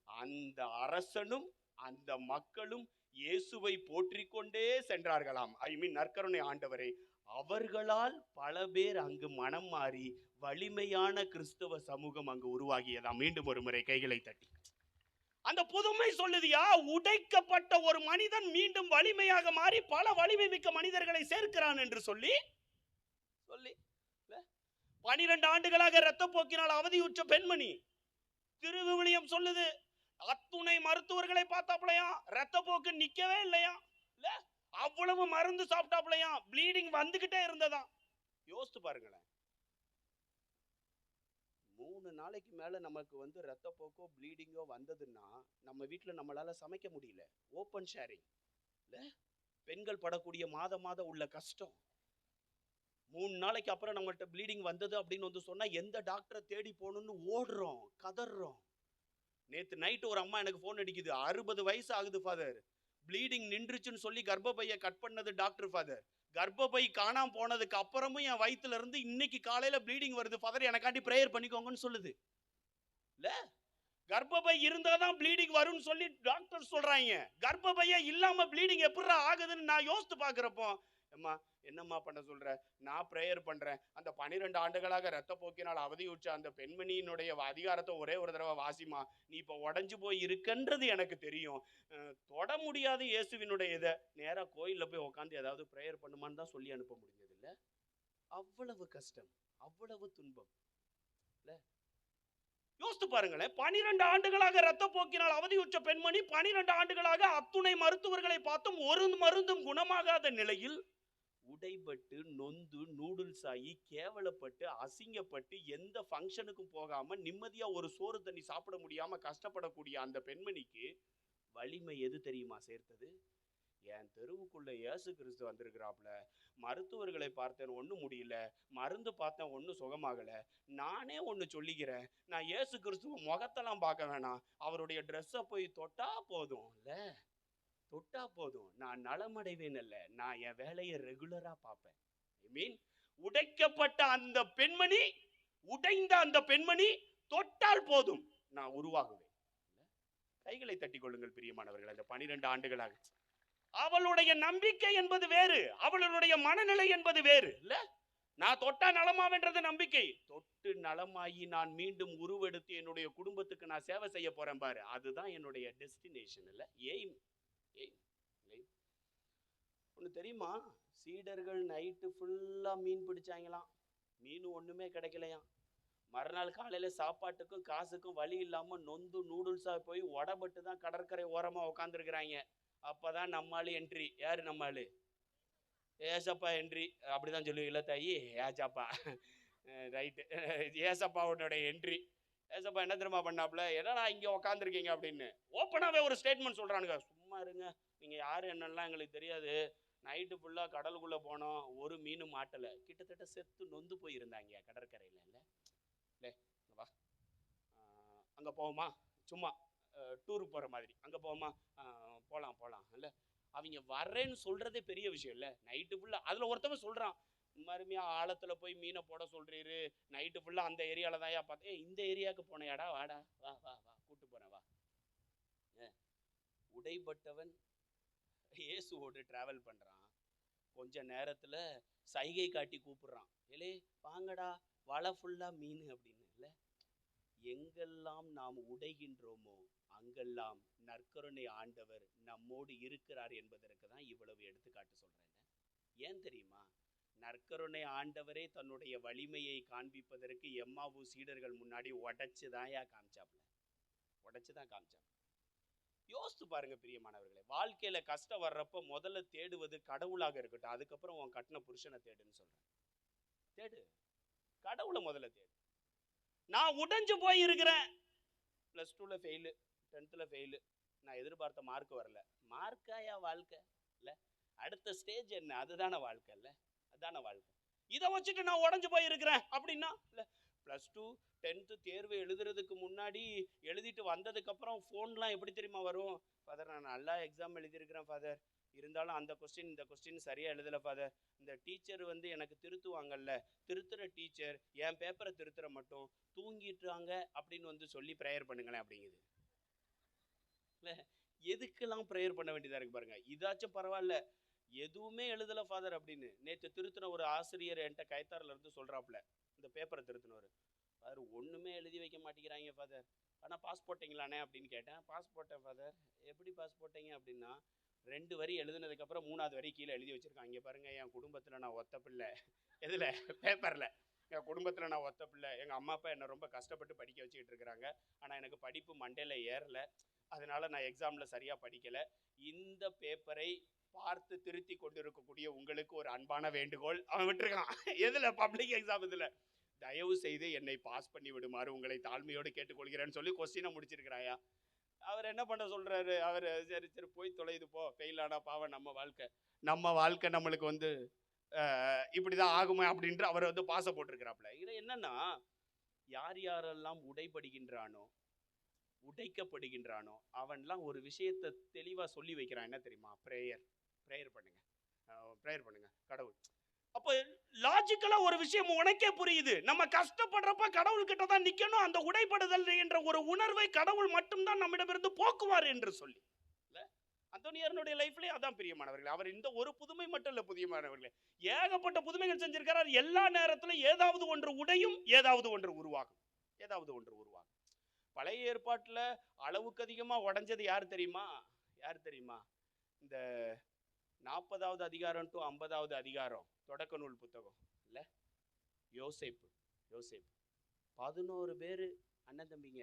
அந்த அரசனும் அந்த மக்களும் இயேசுவை போற்றிக்கொண்டே சென்றார்களாம். ஐ மீன் நற்கருணை ஆண்டவரை. அவர்களால் பல பேர் அங்கு மனம் மாறி வலிமையான கிறிஸ்தவ சமூகம் அங்கு உருவாகியதாம். மீண்டும் ஒரு முறை கைகளை தட்டி அந்த புதுமை சொல்லுதியா, உடைக்கப்பட்ட ஒரு மனிதன் மீண்டும் வலிமையாக மாறி பல வலிமை மிக்க மனிதர்களை சேர்க்கிறான் என்று சொல்லி 12 ஆண்டுகளாக இரத்த போக்கினால் அவதியுற்ற பெண்மணி. திருவிவிலியம் சொல்லுது, அத்துணை மருத்துவர்களை பார்த்தாப்லையா, இரத்த போக்கு நிக்கவே இல்லையா, அவ்வளவு மருந்து சாப்பிட்டாப்லையா, ப்ளீடிங் வந்துகிட்டே இருந்ததா. யோசித்து பாருங்களேன். 3 நாளைக்கு மேல நமக்கு வந்து இரத்த போக்கோ ப்ளீடிங்கோ வந்ததுன்னா நம்ம வீட்டில் நம்மளால சமைக்க முடியல. ஓப்பன் ஷேரிங் இல்ல, பெண்கள் படக்கூடிய மாத உள்ள கஷ்டம். 3 நாளைக்கு அப்புறம் நம்மகிட்ட ப்ளீடிங் வந்தது அப்படின்னு வந்து சொன்னா எந்த டாக்டரை தேடி போகணும்னு ஓடுறோம், கதறோம். நேத்து நைட்டு ஒரு அம்மா எனக்கு போன் அடிக்குது, 60 வயசு ஆகுது ஃபாதர், ப்ளீடிங் நின்றுச்சுன்னு சொல்லி கர்ப்பப்பையை கட் பண்ணது டாக்டர் ஃபாதர், கர்ப்பப்பை காணாம போனதுக்கு அப்புறமும் என் வயிற்றுல இருந்து இன்னைக்கு காலையில ப்ளீடிங் வருது ஃபாதர், எனக்காண்டி பிரேயர் பண்ணிக்கோங்கன்னு சொல்லுது. இல்ல, கர்ப்பப்பை இருந்தாதான் ப்ளீடிங் வரும்னு சொல்லி டாக்டர் சொல்றாங்க. கர்ப்பப்பையே இல்லாம ப்ளீடிங் எப்படி ஆகுதுன்னு நான் யோசித்து பாக்குறப்போ, அம்மா என்னம்மா பண்ண சொல்ற, நான் பிரேயர் பண்றேன். அந்த 12 ஆண்டுகளாக ரத்த போக்கினால் அவதியுற்ற அந்த பெண்மணியினுடைய அதிகாரத்தை ஒரே ஒரு தடவை வாசிமா, நீ இப்ப உடஞ்சு போய் இருக்குன்றது எனக்கு தெரியும், தொட முடியாது இயேசுவினுடைய இதை, நேரா கோயில்ல போய் உட்காந்து ஏதாவது பிரேயர் பண்ணுமான்னு தான் சொல்லி அனுப்ப முடிஞ்சது. இல்ல, அவ்வளவு கஷ்டம், அவ்வளவு துன்பம். இல்ல, யோசித்து பாருங்களேன். 12 ஆண்டுகளாக ரத்த போக்கினால் அவதியுற்ற பெண்மணி 12 ஆண்டுகளாக அத்துணை மருத்துவர்களை பார்த்தும் ஒரு மருந்தும் குணமாகாத நிலையில் உடைபட்டு நொந்து நூடுல்ஸ் ஆகி கேவலப்பட்டு அசிங்கப்பட்டு எந்த ஃபங்க்ஷனுக்கும் போகாம நிம்மதியா ஒரு சோறு தண்ணி சாப்பிட முடியாம கஷ்டப்படக்கூடிய அந்த பெண்மணிக்கு வலிமை எது தெரியுமா சேர்த்தது? என் தெருவுக்குள்ள இயேசு கிறிஸ்து வந்திருக்கிறாப்ல, மருத்துவர்களை பார்த்தேன் ஒன்றும் முடியல, மருந்து பார்த்தேன் ஒன்றும் சுகமாகல, நானே ஒன்று சொல்லிக்கிறேன், நான் இயேசு கிறிஸ்துவ முகத்தெல்லாம் பார்க்க வேணாம், அவருடைய ட்ரெஸ்ஸை போய் தொட்டா போதும், இல்ல தொட்டா போதும், நான் நலமடைவேன். அல்ல, நான் என் வேலையை ரெகுலரா பார்ப்பேன். ஐ மீன், உடைக்கப்பட்ட அந்த பெண்மணி, உடைந்த அந்த பெண்மணி தொட்டால் போதும் நான் உருவாகுவேன். கைகளை தட்டி கொள்ளுங்கள் பிரியமானவர்கள். அந்த 12 ஆண்டுகளாக அவளுடைய நம்பிக்கை என்பது வேறு, அவளுடைய மனநிலை என்பது வேறு. இல்ல, நான் தொட்டா நலமாவென்றது நம்பிக்கை, தொட்டு நலமாகி நான் மீண்டும் உருவெடுத்து என்னுடைய குடும்பத்துக்கு நான் சேவை செய்ய போறேன் பாரு, அதுதான் என்னுடைய டெஸ்டினேஷன். இல்ல, எய்ம். ஒன்று தெரியுமா, சீடர்கள் நைட்டு ஃபுல்லா மீன் பிடிச்சாங்களாம், மீன் ஒண்ணுமே கிடைக்கலையாம். மறுநாள் காலையில சாப்பாட்டுக்கும் காசுக்கும் வழி இல்லாம நொந்து நூடுல்ஸா போய் உடபட்டு தான் கடற்கரை ஓரமா உட்காந்துருக்கிறாங்க. அப்பதான் நம்மாளு என்ட்ரி. யாரு நம்மாளு? ஏசப்பா என்ட்ரி, அப்படிதான் சொல்லுவீங்களா தாயி? ஏசாப்பா, ரைட்டு, ஏசப்பாவோட என்ட்ரி. ஏசப்பா என்ன தெரியுமா பண்ணாப்புல, என்னடா இங்க உட்காந்துருக்கீங்க அப்படின்னு ஓப்பனாவே ஒரு ஸ்டேட்மெண்ட் சொல்றானுங்க. சும்மா இருங்க, நீங்க யாரு என்னெல்லாம் எங்களுக்கு தெரியாது, நைட்டு ஃபுல்லா கடலுக்குள்ள போனோம், ஒரு மீன் மாட்டலை, கிட்டத்தட்ட செத்து நொந்து போயிருந்தாங்க கடற்கரையில. இல்லை வா, அங்கே போவோமா, சும்மா டூருக்கு போகிற மாதிரி, அங்கே போவோமா, போகலாம் இல்லை, அவங்க வர்றேன்னு சொல்கிறதே பெரிய விஷயம் இல்லை. நைட்டு ஃபுல்லாக அதில் ஒருத்தவன் சொல்கிறான், மறுமையாக ஆழத்தில் போய் மீனை போட சொல்கிறீரு, நைட்டு ஃபுல்லாக அந்த ஏரியாவில் தான்யா பார்த்தேன், இந்த ஏரியாவுக்கு போனேயாடா, வாடா வா வா வா கூப்பிட்டு போகிறேன் வா. உடைப்பட்டவன் இயேசுவோடு ட்ராவல் பண்ணுறான், கொஞ்ச நேரத்தில் சைகை காட்டி கூப்பிடுறான், ஏலே வாங்கடா, வலை ஃபுல்லாக மீன் அப்படின்னு. இல்லை, எங்கெல்லாம் நாம் உடைகின்றோமோ அங்கெல்லாம் நற்கருணை ஆண்டவர் நம்மோடு இருக்கிறார் என்பதற்கு தான் இவ்வளவு எடுத்துக்காட்டு சொல்றேன். ஏன் தெரியுமா, நற்கருணை ஆண்டவரே தன்னுடைய வலிமையை காண்பிப்பதற்கு எம்மாவு சீடர்கள் முன்னாடி உடைச்சுதான் காமிச்சாப்ல, உடைச்சுதான் காமிச்சாப்ல. யோசித்து பாருங்க பிரியமானவர்களே, வாழ்க்கையில கஷ்டம் வர்றப்ப முதல்ல தேடுவது கடவுளாக இருக்கட்டும், அதுக்கப்புறம் உன் கட்டின புருஷனை தேடுன்னு சொல்றேன். தேடு, கடவுளை முதல்ல தேடு. நான் உடைஞ்சு போய் இருக்கிறேன், +2ல ஃபெயிலு, 10th ஃபெயிலு, நான் எதிர்பார்த்த மார்க் வரல, மார்க்காயா வாழ்க்கை? இல்லை, அடுத்த ஸ்டேஜ் என்ன, அதுதானே வாழ்க்கை. இல்லை, அதுதானே வாழ்க்கை. இதை வச்சுட்டு நான் உடஞ்சு போய் இருக்கிறேன் அப்படின்னா இல்லை, +2 10th தேர்வு எழுதுறதுக்கு முன்னாடி எழுதிட்டு வந்ததுக்கப்புறம் ஃபோன்லாம் எப்படி தெரியுமா வரும், ஃபாதர் நான் நல்லா எக்ஸாம் எழுதியிருக்கிறேன் ஃபாதர், இருந்தாலும் அந்த கொஸ்டின் இந்த கொஸ்டின் சரியாக எழுதலை ஃபாதர், இந்த டீச்சர் வந்து எனக்கு திருத்துவாங்கல்ல, திருத்துற டீச்சர் என் பேப்பரை திருத்துற மட்டும் தூங்கிட்டுறாங்க அப்படின்னு வந்து சொல்லி ப்ரேயர் பண்ணுங்களேன் அப்படிங்குது. இல்லை, எதுக்கெல்லாம் ப்ரேயர் பண்ண வேண்டியதா இருக்கு பாருங்க. இதாச்சும் பரவாயில்ல, எதுவுமே எழுதல ஃபாதர் அப்படின்னு நேற்று திருத்தின ஒரு ஆசிரியர் என்கிட்ட கைத்தாரில் இருந்து சொல்றாப்புல, இந்த பேப்பரை திருத்தினவர், ஃபாதர் ஒன்றுமே எழுதி வைக்க மாட்டேங்கிறாங்க ஃபாதர், ஆனால் பாஸ் போட்டிங்களானே அப்படின்னு கேட்டேன். பாஸ் போட்டேன் ஃபாதர். எப்படி பாஸ் போட்டீங்க அப்படின்னா, 2 வரி எழுதுனதுக்கப்புறம் 3வது வரி கீழே எழுதி வச்சிருக்காங்க. இங்கே பாருங்க, என் குடும்பத்தில் நான் ஒத்த பிள்ளை. எதில்? பேப்பரில். என் குடும்பத்தில் நான் ஒத்த பிள்ளை. எங்கள் அம்மா அப்பா என்னை ரொம்ப கஷ்டப்பட்டு படிக்க வச்சுக்கிட்டு இருக்கிறாங்க. ஆனால் எனக்கு படிப்பு மண்டையில் ஏறலை, அதனால நான் எக்ஸாமில் சரியாக படிக்கலை. இந்த பேப்பரை பார்த்து திருத்தி கொண்டிருக்கக்கூடிய உங்களுக்கு ஒரு அன்பான வேண்டுகோள். அவன் விட்டுருக்கான். எதில்? Public exam. இதில் தயவு செய்து என்னை பாஸ் பண்ணி விடுமாறு உங்களை தாழ்மையோடு கேட்டுக்கொள்கிறேன்னு சொல்லி கொஸ்டினை முடிச்சிருக்கிறாயா. அவர் என்ன பண்ண சொல்றாரு? அவர் சரி சரி போய் தொலைது போ, ஃபெயில் ஆனா பாவம் நம்ம வாழ்க்கை நம்மளுக்கு வந்து இப்படிதான் ஆகுமா அப்படின்ற அவர் வந்து பாச போட்டிருக்கிறாப்ல. இது என்னன்னா, யார் யாரெல்லாம் உடைக்கப்படுகின்றானோ அவன்லாம் ஒரு விஷயத்தை தெளிவா சொல்லி வைக்கிறான். என்ன தெரியுமா? ப்ரேயர் பண்ணுங்க கடவுள். அப்ப லாஜிக்கலா ஒரு விஷயம் உனக்கே புரியுது. நம்ம கஷ்டப்படுறப்ப கடவுள் கிட்ட தான் நிக்கணும். அந்த உடைப்படுதல் என்ற ஒரு உணர்வை கடவுள் மட்டும்தான் நம்மிடமிருந்து போக்குவார் என்று சொல்லி, அந்தோனியாருடைய லைஃப்லயே அதான் பிரியமானவர்களே. அவர் இந்த ஒரு புதுமை மட்டும் இல்ல பிரியமானவர்களே, ஏகப்பட்ட புதுமைகள் செஞ்சிருக்கிறார். எல்லா நேரத்திலும் ஏதாவது ஒன்று உடையும், ஏதாவது ஒன்று உருவாகும். பழைய ஏற்பாட்டுல அளவுக்கு அதிகமா உடைஞ்சது யார் தெரியுமா? இந்த 40வது அதிகாரம் டு 50வது அதிகாரம் தொடக்க நூல் புத்தகம் இல்ல, யோசேப்பு 11 பேரு அண்ணன் தம்பிங்க.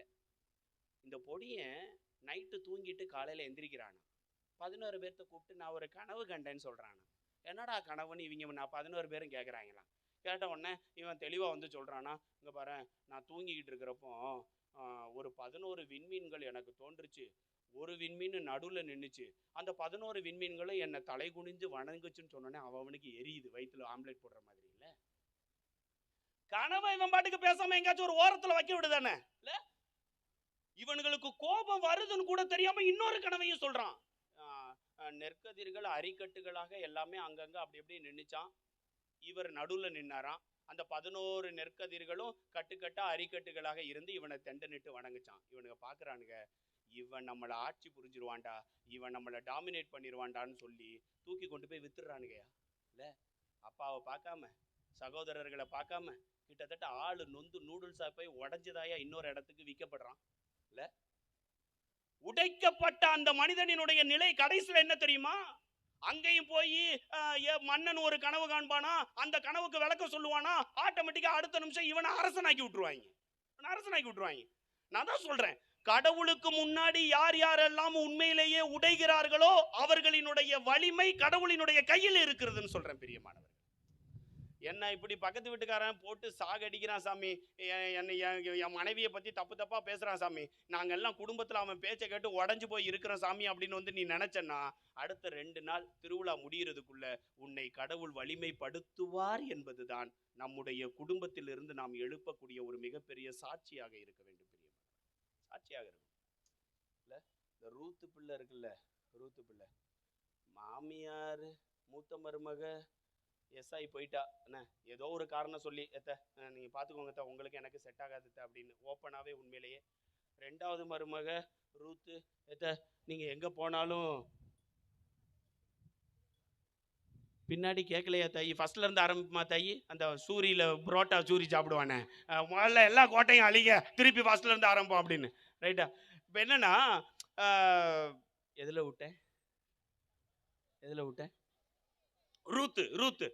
இந்த பொடியன் நைட்டு தூங்கிட்டு காலையில எந்திரிக்கிறானா, 11 பேர்த்த கூப்பிட்டு நான் ஒரு கனவு கண்டேன்னு சொல்றானா. என்னடா கனவுன்னு இவங்க நான் 11 பேரும் கேட்குறாங்களாம். கேட்ட உடனே இவன் தெளிவாக வந்து சொல்கிறானா, இங்கே பாரு, நான் தூங்கிக்கிட்டு இருக்கிறப்போ ஒரு 11 விண்மீன்கள் எனக்கு தோன்றுச்சு. ஒரு விண்மீன் நடுவில் நின்றுச்சு. அந்த 11 விண்மீன்களும் என்னை தலை குனிஞ்சு வணங்குச்சுன்னு சொன்னோன்னே அவனுக்கு எரியுது, வயிற்றுல ஆம்லேட் போடுற மாதிரி. இல்லை கனவை இவன் பாட்டுக்கு பேசாம எங்கேயாச்சும் ஒரு ஓரத்தில் வைக்க விடுதானே. இல்லை இவனுங்களுக்கு கோபம் வருதுன்னு கூட தெரியாம இன்னொரு கனவையும் சொல்றான். நெற்கதிர்கள் அரிக்கட்டுகளாக எல்லாமே அங்கங்க அப்படி எப்படி நின்றுச்சான். இவர் நடுவில் நின்னாராம். அந்த 11 நெற்கதிர்களும் கட்டுக்கட்டா அரிக்கட்டுகளாக இருந்து இவனை தெண்டனிட்டு வணங்குச்சான். இவனுங்க பார்க்குறானுங்க, இவன் நம்மளை ஆட்சி புரிஞ்சிருவான்டா, இவன் நம்மளை டாமினேட் பண்ணிடுவான்டான்னு சொல்லி தூக்கி கொண்டு போய் வித்துடுறானுங்கயா. இல்லை அப்பாவை பார்க்காம, சகோதரர்களை பார்க்காம, கிட்டத்தட்ட ஆளு நொந்து நூடுல்ஸா போய் உடஞ்சதாயா இன்னொரு இடத்துக்கு விற்கப்படுறான். இல்லை உடைக்கப்பட்ட அந்த மனிதனினுடைய நிலை கடைசியில் என்ன தெரியுமா? அங்கேயும் போய் மன்னன் ஒரு கனவு காண்பானா, அந்த கனவுக்கு விளக்கம் சொல்லுவானா, ஆட்டோமேட்டிக்கா அடுத்த நிமிஷம் இவனை அரசனாக்கி விட்டுருவாங்க. நான் தான் சொல்றேன், கடவுளுக்கு முன்னாடி யார் யாரெல்லாம் உண்மையிலேயே உடைகிறார்களோ அவர்களினுடைய வலிமை கடவுளினுடைய கையில் இருக்கிறதுன்னு சொல்றேன் பிரியமானவர். என்ன இப்படி பக்கத்து வீட்டுக்காரன் போட்டு சாகடிக்கிறான் சாமி, என் மனைவியை பத்தி தப்பா பேசுறான் சாமி, நாங்க எல்லாம் குடும்பத்துல அவன் பேச்சை கேட்டு உடஞ்சு போய் இருக்கிறோம் சாமி அப்படின்னு வந்து நீ நினைச்சன்னா, அடுத்த 2 நாள் திருவிழா முடிகிறதுக்குள்ள உன்னை கடவுள் வலிமைப்படுத்துவார் என்பதுதான் நம்முடைய குடும்பத்தில் இருந்து நாம் எழுப்பக்கூடிய ஒரு மிகப்பெரிய சாட்சியாக இருக்க வேண்டும். சாட்சியாக இருக்கும். இல்ல இந்த ரூத்து பிள்ளை இருக்குல்ல, மாமியார் மூத்த மருமக எஸ்ஐ போயிட்டா, என்ன ஏதோ ஒரு காரணம் சொல்லி, நீங்கள் பார்த்துக்கோங்க உங்களுக்கு எனக்கு செட் ஆகாது அப்படின்னு ஓப்பனாகவே உண்மையிலேயே. 2வது மருமக ரூத்து, நீங்கள் எங்கே போனாலும் பின்னாடி கேட்கலையா தாயி, ஃபர்ஸ்ட்ல இருந்து ஆரம்பிமா தாயி, அந்த சூரியில் புரோட்டா சூரி சாப்பிடுவானே, முதல்ல எல்லா கோட்டையும் அழிங்க, திருப்பி ஃபர்ஸ்ட்ல இருந்து ஆரம்பம் அப்படின்னு. ரைட்டா? இப்போ என்னன்னா, எதில் விட்டேன்? ரூத்து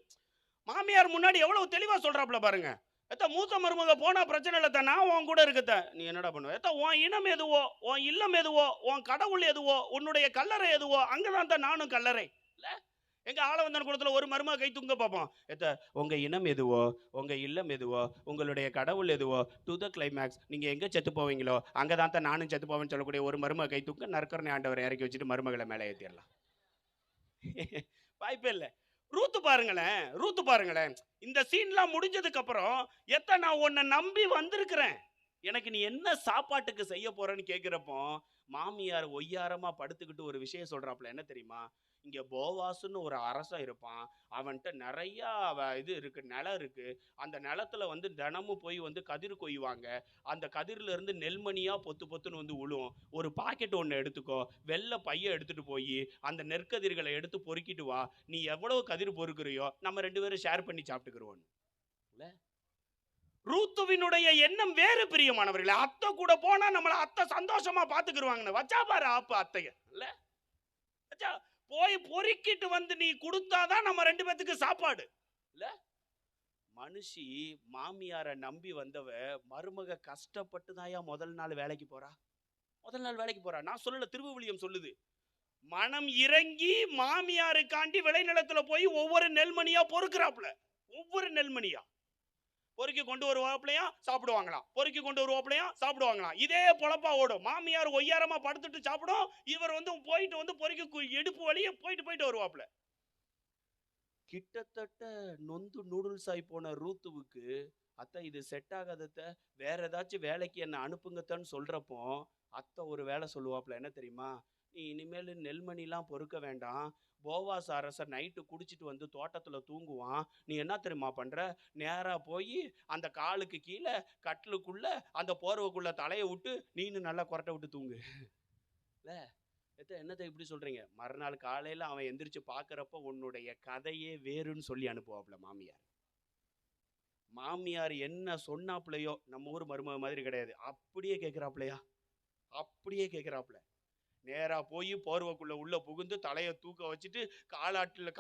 மாமியார் முன்னாடி எவ்வளவு தெளிவா சொல்றாப்ல பாருங்க. மூத்த மருமக போனா பிரச்சனை இல்லை, நான் உன் கூட இருக்கத்த, நீ என்னடா பண்ணுவ, உன் இனம் எதுவோ, உன் இல்லம் எதுவோ, உன் கடவுள் எதுவோ, உன்னுடைய கல்லறை எதுவோ, அங்கதான் நானும் கல்லறை. இல்ல எங்க ஆளவந்தான் குளத்துல ஒரு மருமக கை தூங்க பார்ப்போம். உங்க இனம் எதுவோ, உங்க இல்லம் எதுவோ, உங்களுடைய கடவுள் எதுவோ, டு த கிளைமேக்ஸ் நீங்க எங்க செத்து போவீங்களோ அங்கதான் நானும் செத்து போவேன்னு சொல்லக்கூடிய ஒரு மருமக கை தூங்க நற்கரணை ஆண்டவரை இறக்கி வச்சுட்டு மருமகளை மேலே ஏற்றிடலாம். வாய்ப்பே இல்லை. ரூத்து பாருங்களேன், இந்த சீன்லாம் முடிஞ்சதுக்கு அப்புறம், நான் உன்னை நம்பி வந்திருக்கிறேன், எனக்கு நீ என்ன சாப்பாட்டுக்கு செய்ய போறன்னு கேட்கிறப்போ மாமியார் ஒய்யாரமா படுத்துக்கிட்டு ஒரு விஷயம் சொல்றாப்ல. என்ன தெரியுமா? இங்க போவாசுன்னு ஒரு அரசன் இருப்பான். அவன்கிட்ட நிறைய இது இருக்கு, நிலம் இருக்கு. அந்த நிலத்துல வந்து தினமும் போய் வந்து கதிர் கொய்வாங்க. அந்த கதிர்ல இருந்து நெல்மணியா பொத்து பொத்துன்னு வந்து விழும். ஒரு பாக்கெட் ஒன்று எடுத்துக்கோ, வெள்ளை பைய எடுத்துட்டு போய் அந்த நெற்கதிர்களை எடுத்து பொறுக்கிட்டு வா. நீ எவ்வளவு கதிர் பொறுக்கிறியோ நம்ம 2 பேரும் ஷேர் பண்ணி சாப்பிட்டுக்கிறோம். ரூத்துவினுடைய எண்ணம் வேறு பிரியமானவர்களே. அத்தை கூட போனா நம்மள அத்தை சந்தோஷமா பாத்துக்கிடுவாங்கன்னு வச்சா பாரு ஆப்பு அத்தைய இல்ல, போய் பொறுக்கிட்டு வந்து நீ கொடுத்தாதான் நம்ம 2 பேத்துக்கு சாப்பாடு இல்ல. மனுஷி மாமியார நம்பி வந்தவ மருமக கஷ்டப்பட்டு தாயா முதல் நாள் வேலைக்கு போறா. நான் சொல்லல, திருவிவிலியம் சொல்லுது. மனம் இறங்கி மாமியாருக்காண்டி விளைநிலத்துல போய் ஒவ்வொரு நெல்மணியா பொறுக்கிறாப்ல. ஒவ்வொரு நெல்மணியா பொறுக்கி கொண்டு வருவாப்லையா சாப்பிடுவாங்களாம், பொறுக்கி கொண்டு வருவாப்லையா சாப்பிடுவாங்களாம். இதே பொழப்பா ஓடும். மாமியார் ஒய்யாரமா படுத்துட்டு சாப்பிடும், இவர் வந்து போயிட்டு வந்து பொறுக்கி எடுப்பு வழியே போயிட்டு வருவாப்ல. கிட்டத்தட்ட நொந்து நூடுல்ஸ் ஆகி போன ரூத்துவுக்கு அத்தை இது செட் ஆகாதத்த, வேற ஏதாச்சும் வேலைக்கு என்ன அனுப்புங்கத்தன்னு சொல்றப்போ அத்தை ஒரு வேலை சொல்லுவாப்ல. என்ன தெரியுமா? நீ இனிமேல் நெல்மணிலாம் பொறுக்க வேண்டாம். போவாஸ் அரசர் நைட்டு குடிச்சிட்டு வந்து தோட்டத்துல தூங்குவான். நீ என்ன தெரியுமா பண்ற? நேரா போய் அந்த காலுக்கு கீழே கட்டிலுக்குள்ள அந்த போர்வைக்குள்ள தலையை விட்டு நீனு நல்லா கொரட்டை விட்டு தூங்கு இல்ல. என்னத்தை இப்படி சொல்றீங்க? மறுநாள் காலையில அவன் எந்திரிச்சு பாக்குறப்ப உன்னுடைய கதையே வேறுன்னு சொல்லி அனுப்புவாப்ல மாமியார். மாமியார் என்ன சொன்னாப்லையோ, நம்ம ஊர் மருமக மாதிரி கிடையாது, அப்படியே கேட்கிறாப்லையா, அப்படியே கேட்கிறாப்ல. நேரா போய் போர்வைக்குள்ள உள்ள புகுந்து தலையை தூக்க வச்சுட்டு காலாட்டில்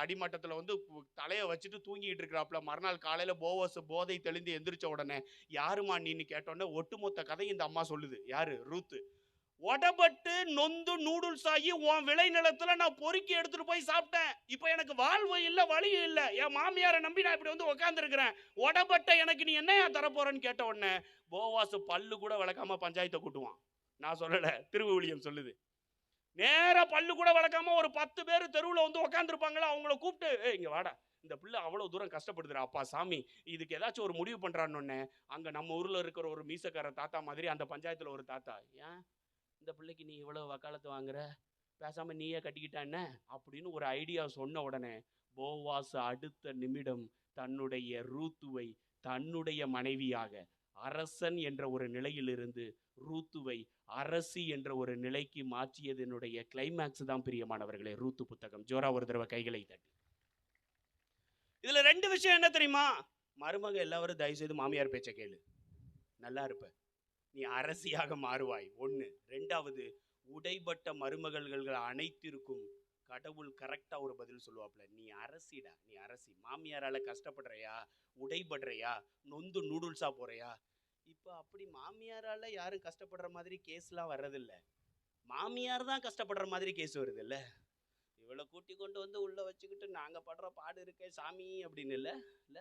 அடிமட்டத்தில் வந்து தலையை வச்சுட்டு தூங்கிட்டு இருக்கிறாப்ல. மறுநாள் காலையில போதை தெளிந்து எந்திரிச்ச உடனே யாருமா நீன்னு கேட்டோன்னே ஒட்டுமொத்த கதை இந்த அம்மா சொல்லுது. யாரு? ரூத்து. உடப்பட்டு நொந்து நூடுல்ஸ் ஆகி உன் விளை நிலத்துல நான் பொறுக்கி எடுத்துட்டு போய் சாப்பிட்டேன். இப்ப எனக்கு வாழ்வு இல்ல, வழியும் இல்ல. என் மாமியாரை நம்பி நான் இப்படி வந்து உட்கார்ந்து இருக்கிறேன். உடப்பட்ட எனக்கு நீ என்னையா தரப்போறன்னு கேட்ட உடனே போவாசு பல்லு கூட விளக்காம பஞ்சாயத்தை கூட்டுவான். நான் சொல்லல, திருவிவிலியம் சொல்லுது. நேரா பல்லு கூட விளக்காம ஒரு 10 பேர் தெருவில் வந்து உட்காந்துருப்பாங்களா, அவங்கள கூப்பிட்டு இங்க வாடா, இந்த பிள்ளை அவ்வளவு தூரம் கஷ்டப்படுதுடா அப்பா சாமி, இதுக்கு ஏதாச்சும் ஒரு முடிவு பண்றான்னு. அங்க நம்ம ஊர்ல இருக்கிற ஒரு மீசக்கார தாத்தா மாதிரி அந்த பஞ்சாயத்துல ஒரு தாத்தா, ஏன் இந்த பிள்ளைக்கு நீ இவ்வளவு வக்காலத்து வாங்குற, பேசாம நீயே கட்டிக்கிட்டான அப்படின்னு ஒரு ஐடியா சொன்ன உடனே போவாஸ் அடுத்த நிமிடம் தன்னுடைய ரூத்துவை தன்னுடைய மனைவியாக அரசன் என்ற ஒரு நிலையிலிருந்து ரூத்துவை அரசி என்ற ஒரு நிலைக்கு மாற்றியதனுடைய கிளைமேக்ஸ் தான் பிரியமானவர்களே ரூத்து புத்தகம். ஜோரா ஒரு தடவை கைகளை தட்டி. இதுல 2 விஷயம் என்ன தெரியுமா? மருமக எல்லாரும் தயவு செய்து மாமியார் பேச்ச கேளு, நல்லா இருப்ப, நீ அரசியாக மாறுவாய். 1. 2வது, உடைபட்ட மருமகள்கள் அனைத்திற்கும் கடவுள் கரெக்டா ஒரு பதில் சொல்லுவாப்ல. நீ அரசிடா, நீ அரசி. மாமியாரால கஷ்டப்படுறையா, உடைபடுறையா, நொந்து நூடுல்ஸா போறையா? இப்ப அப்படி மாமியாரால யாரும் கஷ்டப்படுற மாதிரி கேஸ்லாம் வர்றதில்ல, மாமியார் தான் கஷ்டப்படுற மாதிரி கேஸ் வருது இல்ல. இவளை கூட்டி கொண்டு வந்து உள்ள வச்சுக்கிட்டு நாங்க படுற பாடு இருக்கே சாமி அப்படின்னு இல்ல இல்ல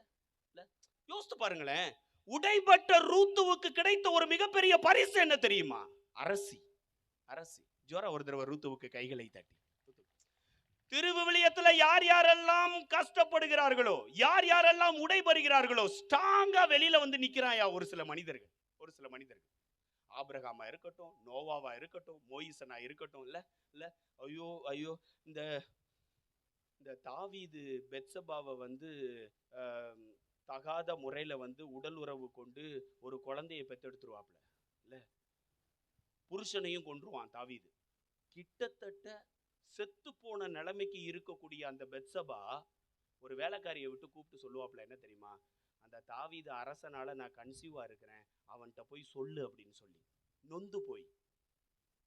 இல்ல. யோசித்து பாருங்களேன், உடைபட்ட ரூத்துவுக்கு கிடைத்த ஒரு மிகப்பெரிய பரிசு என்ன தெரியுமா? அரசி. அரசி. ஜோரா ஒரு தடவை ரூத்துவுக்கு கைகளை தட்டி. திருவிவிலியத்துல யார் யாரெல்லாம் கஷ்டப்படுகிறார்களோ, யார் யாரெல்லாம் உடைபடுகிறார்களோ, ஸ்ட்ராங்கா வெளியில வந்து நிக்கிறாயா ஒரு சில மனிதர்கள். ஒரு சில மனிதர்கள், ஆபிரகாமா இருக்கட்டும், நோவாவா இருக்கட்டும், மோயிசனா இருக்கட்டும், இல்ல இல்ல. ஐயோ ஐயோ, இந்த தாவீது பெத்சபாவை வந்து தகாத முறையில வந்து உடல் உறவு கொண்டு ஒரு குழந்தையை பெத்தெடுத்துருவாப்ல இல்ல. புருஷனையும் கொன்றுவான் தாவீது. கிட்டத்தட்ட செத்து போன நிலைமைக்கு இருக்கக்கூடிய அந்த பெத்சபா ஒரு வேலைக்காரியை விட்டு கூப்பிட்டு சொல்லுவாப்ல. என்ன தெரியுமா? அந்த தாவீது அரசனால நான் கன்சீவா இருக்கிறேன், அவன்கிட்ட போய் சொல்லு அப்படின்னு சொல்லி நொந்து போய்.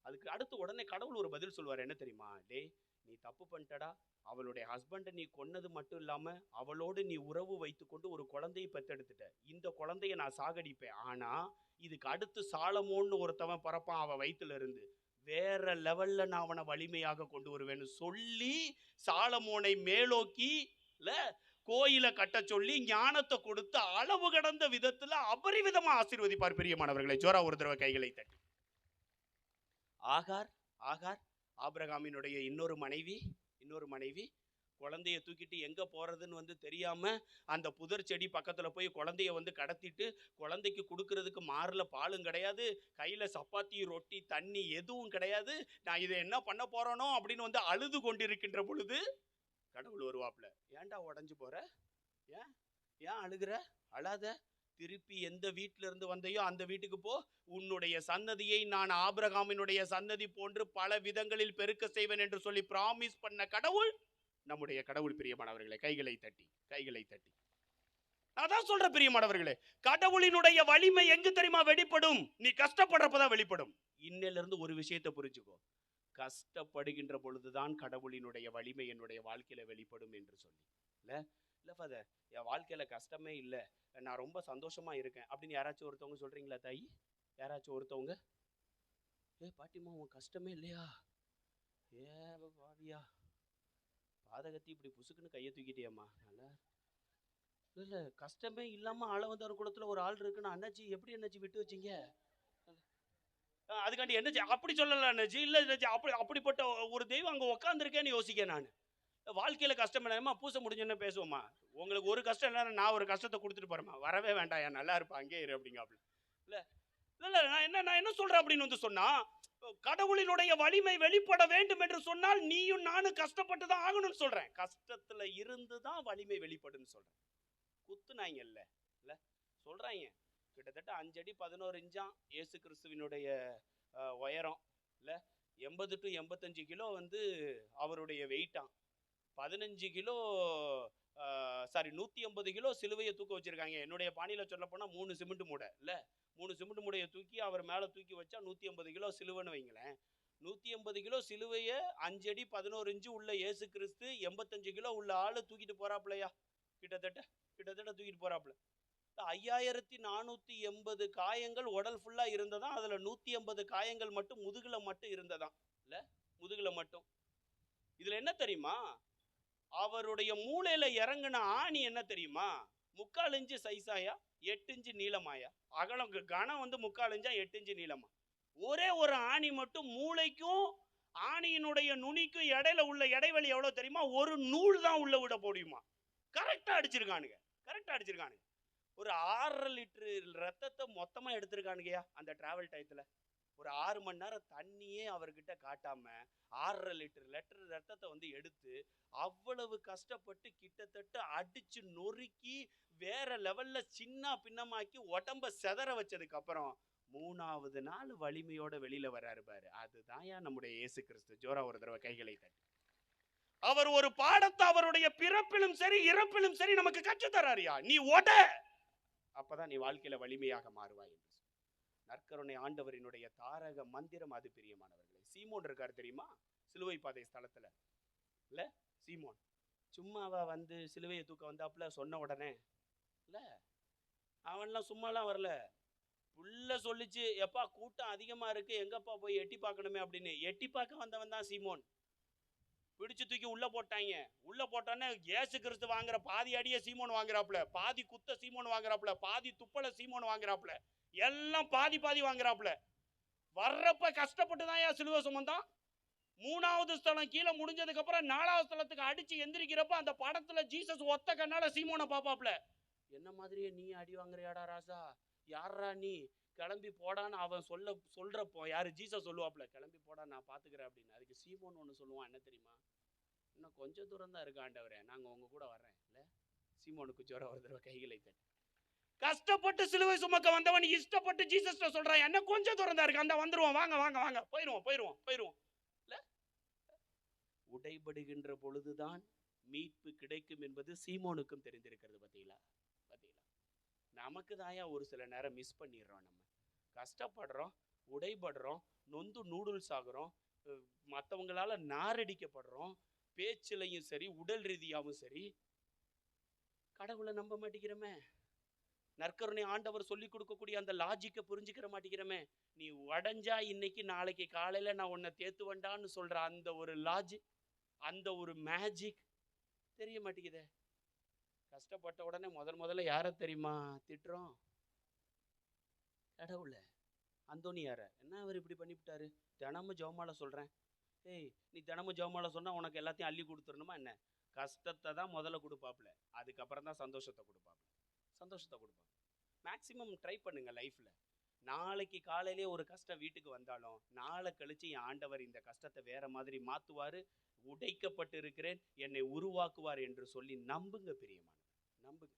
அதுக்கு அடுத்து உடனே கடவுள் ஒரு பதில் சொல்லுவார். என்ன தெரியுமா? டே, நீ தப்பு பண்ணிட்டடா, அவளுடைய ஹஸ்பண்டை நீ கொன்னது மட்டும் இல்லாம அவளோடு நீ உறவு வைத்துக்கொண்டு ஒரு குழந்தையை பெத்தெடுத்துட்ட. இந்த குழந்தைய நான் சாகடிப்பேன், ஆனா இதுக்கு அடுத்து சாலமோன்னு ஒருத்தவன் பிறப்பான் அவன் வயிற்றுல இருந்து, வேற லெவல்ல நான் அவனை வலிமையாக கொண்டு வருவேன்னு சொல்லி சாலமோனை மேலோக்கி இல்ல கோயிலை கட்ட சொல்லி ஞானத்தை கொடுத்து அளவு கடந்த விதத்துல அபரிவிதமா ஆசீர்வதிப்பார். பிரியமானவர்களை ஜோரா ஒரு தடவை கைகளை தட்டி. ஆகார், ஆகார் ஆபிரகாமினுடைய இன்னொரு மனைவி குழந்தைய தூக்கிட்டு எங்க போறதுன்னு வந்து தெரியாம அந்த புதர் செடி பக்கத்துல போய் குழந்தைய வந்து கடத்திட்டு, குழந்தைக்கு கொடுக்கறதுக்கு மாறுல பாலும் கிடையாது, கையில சப்பாத்தி ரொட்டி தண்ணி எதுவும் கிடையாது. நான் இதை என்ன பண்ண போறேனோ அப்படின்னு வந்து அழுது கொண்டிருக்கின்ற பொழுது கடவுள் வருவாப்ல. ஏன்டா உடஞ்சு போற? ஏன் ஏன் அழுகிற? அழாத, திருப்பி எந்த வீட்டில இருந்து வந்தையோ அந்த வீட்டுக்கு போ. உன்னுடைய சன்னதியை நான் ஆபிரகாமினுடைய சன்னதி போன்று பல விதங்களில் பெருக்க செய்வேன் என்று சொல்லி பிராமிஸ் பண்ண கடவுள் நம்முடைய கடவுள். பிரியமானவர்களே, கைகளை தட்டி கைகளை தட்டி அதான் சொல்ற பிரியமானவர்களே, கடவுளினுடைய வலிமை எங்கு தெரியுமா வெளிப்படும்? நீ கஷ்டப்படுறப்பதான் வெளிப்படும். இன்னையில இருந்து ஒரு விஷயத்தை புரிஞ்சுக்கோ, கஷ்டப்படுகின்ற பொழுதுதான் கடவுளினுடைய வலிமை என்னுடைய வாழ்க்கையில வெளிப்படும் என்று சொல்லி. இல்ல ஃபாதர், என் வாழ்க்கையில கஷ்டமே இல்லை, நான் ரொம்ப சந்தோஷமா இருக்கேன் அப்படின்னு யாராச்சும் ஒருத்தவங்க சொல்றீங்களா தாயி? யாராச்சும் ஒருத்தவங்க, பாட்டிமா உன் கஷ்டமே இல்லையா? பாவியா, பாதகத்தி இப்படி புசுக்குன்னு கையை தூக்கிட்டியம்மா. நல்லா இல்ல, கஷ்டமே இல்லாம ஆளவந்தார் குளத்துல ஒரு ஆள் இருக்குன்னு அண்ணாச்சி எப்படி அண்ணாச்சி விட்டு வச்சீங்க? அதுக்காண்டி என்னச்சு அப்படி சொல்லல அண்ணாச்சி, இல்ல அண்ணாச்சி, அப்படிப்பட்ட ஒரு தெய்வம் அங்க உட்காந்துருக்கேன்னு யோசிக்க. நான் வாழ்க்கையில கஷ்டம் இல்லாம பூசை முடிஞ்சோன்னு பேசுவோமா, உங்களுக்கு ஒரு கஷ்டம் இல்லைன்னா நான் ஒரு கஷ்டத்தை கொடுத்துட்டு போறேமா, வரவே வேண்டாம், என் நல்லா இருப்பா அங்கே இரு அப்படிங்காப்ல. இல்ல இல்ல நான் என்ன சொல்றேன் அப்படின்னு வந்து சொன்னா, கடவுளினுடைய வலிமை வெளிப்பட வேண்டும் என்று சொன்னால் நீயும் நானும் கஷ்டப்பட்டு தான் ஆகணும்னு சொல்றேன். கஷ்டத்துல இருந்து தான் வலிமை வெளிப்படுன்னு சொல்றேன். குத்துனாங்க இல்ல சொல்றாங்க, கிட்டத்தட்ட 5 அடி 11 இன்ச்சாம் இயேசு கிறிஸ்துவினுடைய உயரம். இல்ல 80 to 85 கிலோ வந்து அவருடைய வெயிட்டாம். 15 கிலோ 150 கிலோ சிலுவையை தூக்க வச்சிருக்காங்க. என்னுடைய பாணியில சொல்ல போனா 3 சிமெண்ட் மூடை. இல்ல 3 சிமெண்ட் மூடையை தூக்கி அவர் மேல தூக்கி வச்சா 150 கிலோ சிலுவைன்னு வைங்களேன். 150 கிலோ சிலுவையை 5 அடி 11 இன்ச்சு உள்ள இயேசு கிறிஸ்து 85 கிலோ உள்ள ஆளு தூக்கிட்டு போறாப்லையா, கிட்டத்தட்ட தூக்கிட்டு போறாப்ல. 5480 காயங்கள் உடல் ஃபுல்லா இருந்ததா, அதுல 150 காயங்கள் மட்டும் முதுகுல மட்டும் இருந்ததா. இல்ல முதுகுல மட்டும். இதுல என்ன தெரியுமா, அவருடைய மூளையில இறங்கின ஆணி என்ன தெரியுமா, 3/4 இன்ச்சு சைஸாயா 8 இன்ச்சு நீளமாயா, அகலம் கனம் வந்து 3/4 இன்ச்சா 8 இன்ச்சு நீளமா. ஒரே ஒரு ஆணி மட்டும் மூளைக்கும் ஆணியினுடைய நுனிக்கும் இடையில உள்ள இடைவெளி எவ்வளவு தெரியுமா, ஒரு நூல் தான் உள்ள விட முடியுமா. கரெக்டா அடிச்சிருக்கானுங்க. ஒரு 6.5 லிட்டர் ரத்தத்தை மொத்தமா எடுத்திருக்கானுங்கயா அந்த டிராவல் டயத்துல. ஒரு 6 மணி நேரம் தண்ணியே அவர்கிட்ட காட்டாம 6.5 லிட்டர் ரத்தத்தை வந்து எடுத்து அவ்வளவு கஷ்டப்பட்டு கிட்டத்தட்ட அடிச்சு நொறுக்கி வேற லெவல்ல சின்ன பின்னமாக்கி உடம்ப செதற வச்சதுக்கு அப்புறம் 3வது நாள் வலிமையோட வெளியில வர்றாரு பாரு. அதுதான் நம்முடைய இயேசு கிறிஸ்து. ஜோரா ஒரு தடவை கைகளை தட்டி. அவர் ஒரு பாடத்தை அவருடைய பிறப்பிலும் சரி இறப்பிலும் சரி நமக்கு கற்று தராரியா. நீ ஓட, அப்பதான் நீ வாழ்க்கையில வலிமையாக மாறுவாய் என்று நற்கருணை ஆண்டவரினுடைய தாரக மந்திரம் அது. பிரியமானவர்களே, சீமோன் இருக்காரு தெரியுமா சிலுவை பாதை ஸ்தலத்துல. இல்ல சீமோன் சும்மாவா வந்து சிலுவையை தூக்க வந்தாப்புல சொன்ன உடனே? இல்ல அவன்லாம் சும்மாலாம் வரல. புள்ள சொல்லிச்சு, எப்பா கூட்டம் அதிகமா இருக்கு, எங்கப்பா போய் எட்டி பார்க்கணுமே அப்படின்னு. எட்டி பார்க்க வந்தவன் தான் சீமோன். பிடிச்சு தூக்கி உள்ள போட்டாங்க. உள்ள போட்டானே இயேசு கிறிஸ்து வாங்குற பாதி அடியை சீமோன் வாங்குறாப்புல, பாதி குத்த சீமோன் வாங்குறாப்புல, பாதி துப்பல சீமோன் வாங்குறாப்புல, எல்லாம் பாதி வாங்குறாப்புல. வர்றப்ப கஷ்டப்பட்டு தான் சிலுவை சுமந்தான். 3வது ஸ்தலம் கீழே முடிஞ்சதுக்கு அப்புறம் 4வது ஸ்தலத்துக்கு அடிச்சு எந்திரிக்கிறப்ப அந்த படத்துல ஜீசஸ் ஒத்த கண்ணால சீமோனை பாப்பாப்ல. என்ன மாதிரியே நீ அடி வாங்குறியாடா ராசா, யாரா நீ, கிளம்பி போடான்னு அவன் சொல்றப்போ யாரு ஜீசஸ் சொல்லுவாப்ல, கிளம்பி போடா நான் பாத்துக்கிறேன் அப்படின்னு. அதுக்கு சீமோன் ஒண்ணு சொல்லுவான், என்ன தெரியுமா, இன்னும் கொஞ்சம் தூரம் தான் இருக்கு ஆண்டவரே, நாங்க உங்க கூட வர்றேன். இல்ல சீமோனுக்கு ஜோரம் ஒரு தடவை கைகளை தட்டி. கஷ்டப்பட்டு சிலுவை சுமக்க வந்தவன் இஷ்டப்பட்டு ஜீசஸ் சொல்றான், என்ன கொஞ்சம் தூரம் தான் இருக்கு, அந்த வந்துருவோம், வாங்க வாங்க வாங்க, போயிருவோம். இல்ல உடைபடுகின்ற பொழுதுதான் மீட்பு கிடைக்கும் என்பது சீமோனுக்கும் தெரிந்திருக்கிறது. பார்த்தீங்களா, நமக்கு தாயா ஒரு சில நேரம் மிஸ் பண்ணிடுறோம். நம்ம கஷ்டப்படுறோம், உடைபடுறோம், நொந்து நூடுல்ஸ் ஆகுறோம், மற்றவங்களால நாரடிக்கப்படுறோம், பேச்சிலையும் சரி உடல் ரீதியாகவும் சரி. கடவுளை நம்ப மாட்டேங்கிறமே, நற்கருணை ஆண்டவர் சொல்லி கொடுக்கக்கூடிய அந்த லாஜிக்கை புரிஞ்சுக்கிற மாட்டேங்கிறமே. நீ உடஞ்சா இன்னைக்கு நாளைக்கு காலையில நான் உன்னை தேத்து வேண்டான்னு சொல்ற அந்த ஒரு லாஜிக், அந்த ஒரு மேஜிக் தெரிய மாட்டேங்குதே. கஷ்டப்பட்ட உடனே முதல்ல யார தெரியுமா திட்டுறோம்? கடவுள. அந்தோனியார. என்ன அவர் இப்படி பண்ணிவிட்டாரு, தினமும் ஜெபமாலை சொல்றேன். ஏய், நீ தினமும் ஜெபமாலை சொன்னா உனக்கு எல்லாத்தையும் அள்ளி கொடுத்துடணுமா என்ன? கஷ்டத்தை தான் முதல்ல கொடுப்பாப்புல, அதுக்கப்புறம் தான் சந்தோஷத்தை கொடுப்பாப்புல. மேக்ஸிமம் ட்ரை பண்ணுங்க லைஃப்பில். நாளைக்கு காலையிலே ஒரு கஷ்டம் வீட்டுக்கு வந்தாலும் நாளை கழிச்சு என் ஆண்டவர் இந்த கஷ்டத்தை வேற மாதிரி மாற்றுவார், உடைக்கப்பட்டு இருக்கிறேன், என்னை உருவாக்குவார் என்று சொல்லி நம்புங்க பிரியமானவர், நம்புங்க.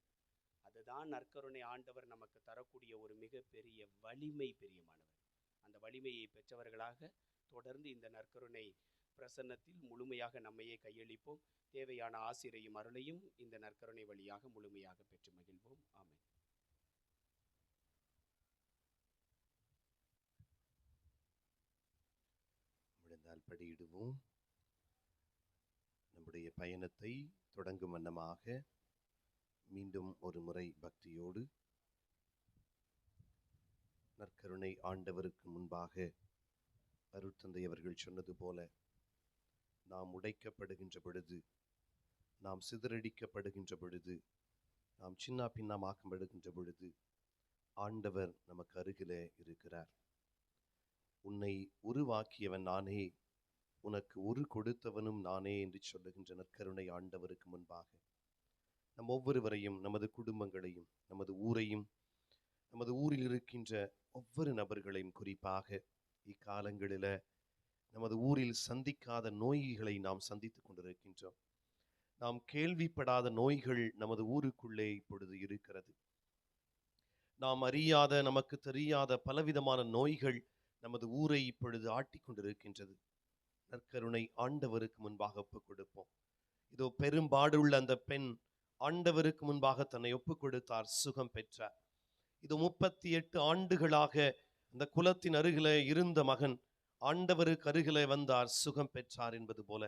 அதுதான் நற்கருணை ஆண்டவர் நமக்கு தரக்கூடிய ஒரு மிகப்பெரிய வலிமை பிரியமானவர். அந்த வலிமையை பெற்றவர்களாக தொடர்ந்து இந்த நற்கருணை பிரசன்னத்தில் முழுமையாக நம்மையே கையளிப்போம். தேவையான ஆசிரையும் அருளையும் இந்த நற்கருணை வழியாக முழுமையாக பெற்று மகிழ்வோம். ஆமென். விழுந்தால் படியிடுவோம். நம்முடைய பயணத்தை தொடங்கும் வண்ணமாக மீண்டும் ஒரு முறை பக்தியோடு நற்கருணை ஆண்டவருக்கு முன்பாக அருட்தந்தை அவர்கள் சொன்னது போல, நாம் உடைக்கப்படுகின்ற பொழுது, நாம் சிதறடிக்கப்படுகின்ற பொழுது, நாம் சின்ன பின்னமாக்கப்படுகின்ற பொழுது ஆண்டவர் நமக்கு அருகிலே இருக்கிறார். உன்னை உருவாக்கியவன் நானே, உனக்கு உரு கொடுத்தவனும் நானே என்று சொல்லுகின்ற நற்கருணை ஆண்டவருக்கு முன்பாக நம் ஒவ்வொருவரையும், நமது குடும்பங்களையும், நமது ஊரையும், நமது ஊரில் இருக்கின்ற ஒவ்வொரு நபர்களையும், குறிப்பாக இக்காலங்களில் நமது ஊரில் சந்திக்காத நோய்களை நாம் சந்தித்து கொண்டிருக்கின்றோம். நாம் கேள்விப்படாத நோய்கள் நமது ஊருக்குள்ளே இப்பொழுது இருக்கிறது. நாம் அறியாத, நமக்கு தெரியாத பலவிதமான நோய்கள் நமது ஊரை இப்பொழுது ஆட்டி கொண்டிருக்கின்றது. நற்கருணை ஆண்டவருக்கு முன்பாக ஒப்புக் கொடுப்போம். இதோ பெரும்பாடுள்ள அந்த பெண் ஆண்டவருக்கு முன்பாக தன்னை ஒப்புக் கொடுத்தார், சுகம் பெற்றார். இது 38 ஆண்டுகளாக அந்த குலத்தின் அருகிலே இருந்த மகன் ஆண்டவருக்கு அருகிலே வந்தார், சுகம் பெற்றார் என்பது போல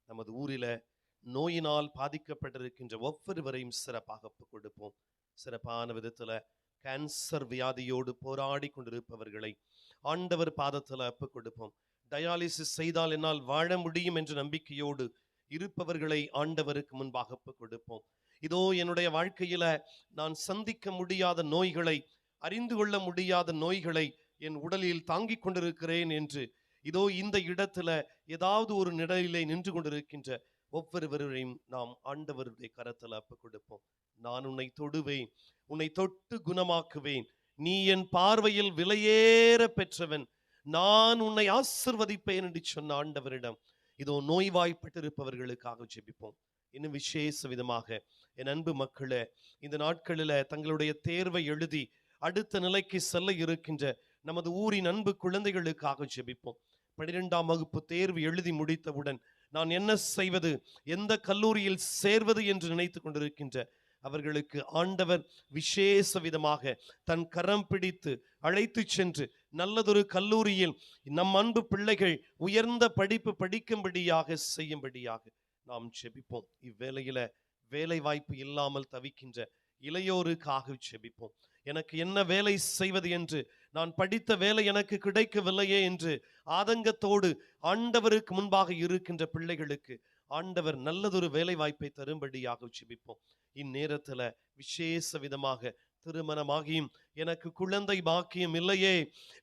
நமது ஊரில நோயினால் பாதிக்கப்பட்டிருக்கின்ற ஒவ்வொருவரையும் சிறப்பாக ஒப்புக் கொடுப்போம். சிறப்பான விதத்துல கேன்சர் வியாதியோடு போராடி கொண்டிருப்பவர்களை ஆண்டவர் பாதத்துல ஒப்புக் கொடுப்போம். டயாலிசிஸ் செய்தால் என்னால் வாழ முடியும் என்ற நம்பிக்கையோடு இருப்பவர்களை ஆண்டவருக்கு முன்பாக ஒப்புக் கொடுப்போம். இதோ என்னுடைய வாழ்க்கையில நான் சந்திக்க முடியாத நோய்களை, அறிந்து கொள்ள முடியாத நோய்களை என் உடலில் தாங்கிக் கொண்டிருக்கிறேன் என்று இதோ இந்த இடத்துல ஏதாவது ஒரு நிலையிலே நின்று கொண்டிருக்கின்ற ஒவ்வொருவரையும் நாம் ஆண்டவருடைய கரத்தில் ஒப்புக் கொடுப்போம். நான் உன்னை தொடுவேன், உன்னை தொட்டு குணமாக்குவேன், நீ என் பார்வையில் விலையேற பெற்றவன், நான் உன்னை ஆசிர்வதிப்பேன் என்று சொன்ன ஆண்டவரிடம் இதோ நோய்வாய்ப்பட்டிருப்பவர்களுக்காக ஜெபிப்போம். இன்னும் விசேஷ விதமாக என் அன்பு மக்களே, இந்த நாட்களில் தங்களுடைய தேர்வை எழுதி அடுத்த நிலைக்கு செல்ல இருக்கின்ற நமது ஊரின் அன்பு குழந்தைகளுக்காக ஜெபிப்போம். 12ஆம் வகுப்பு தேர்வு எழுதி முடித்தவுடன் நான் என்ன செய்வது, எந்த கல்லூரியில் சேர்வது என்று நினைத்து கொண்டிருக்கின்ற அவர்களுக்கு ஆண்டவர் விசேஷ விதமாக தன் கரம் பிடித்து அழைத்து சென்று நல்லதொரு கல்லூரியில் நம் அன்பு பிள்ளைகள் உயர்ந்த படிப்பு படிக்கும்படியாக செய்யும்படியாக நாம் ஜெபிப்போம். இவ்வேளையில வேலை வாய்ப்பு இல்லாமல் தவிக்கின்ற இளையோருக்காக ஜெபிப்போம். எனக்கு என்ன வேலை செய்வது என்று, நான் படித்த வேலை எனக்கு கிடைக்கவில்லையே என்று ஆதங்கத்தோடு ஆண்டவருக்கு முன்பாக இருக்கின்ற பிள்ளைகளுக்கு ஆண்டவர் நல்லதொரு வேலை வாய்ப்பை தரும்படியாக ஜெபிப்போம். இந்நேரத்துல விசேஷ விதமாக திருமணமாகியும் எனக்கு குழந்தை பாக்கியம் இல்லையே,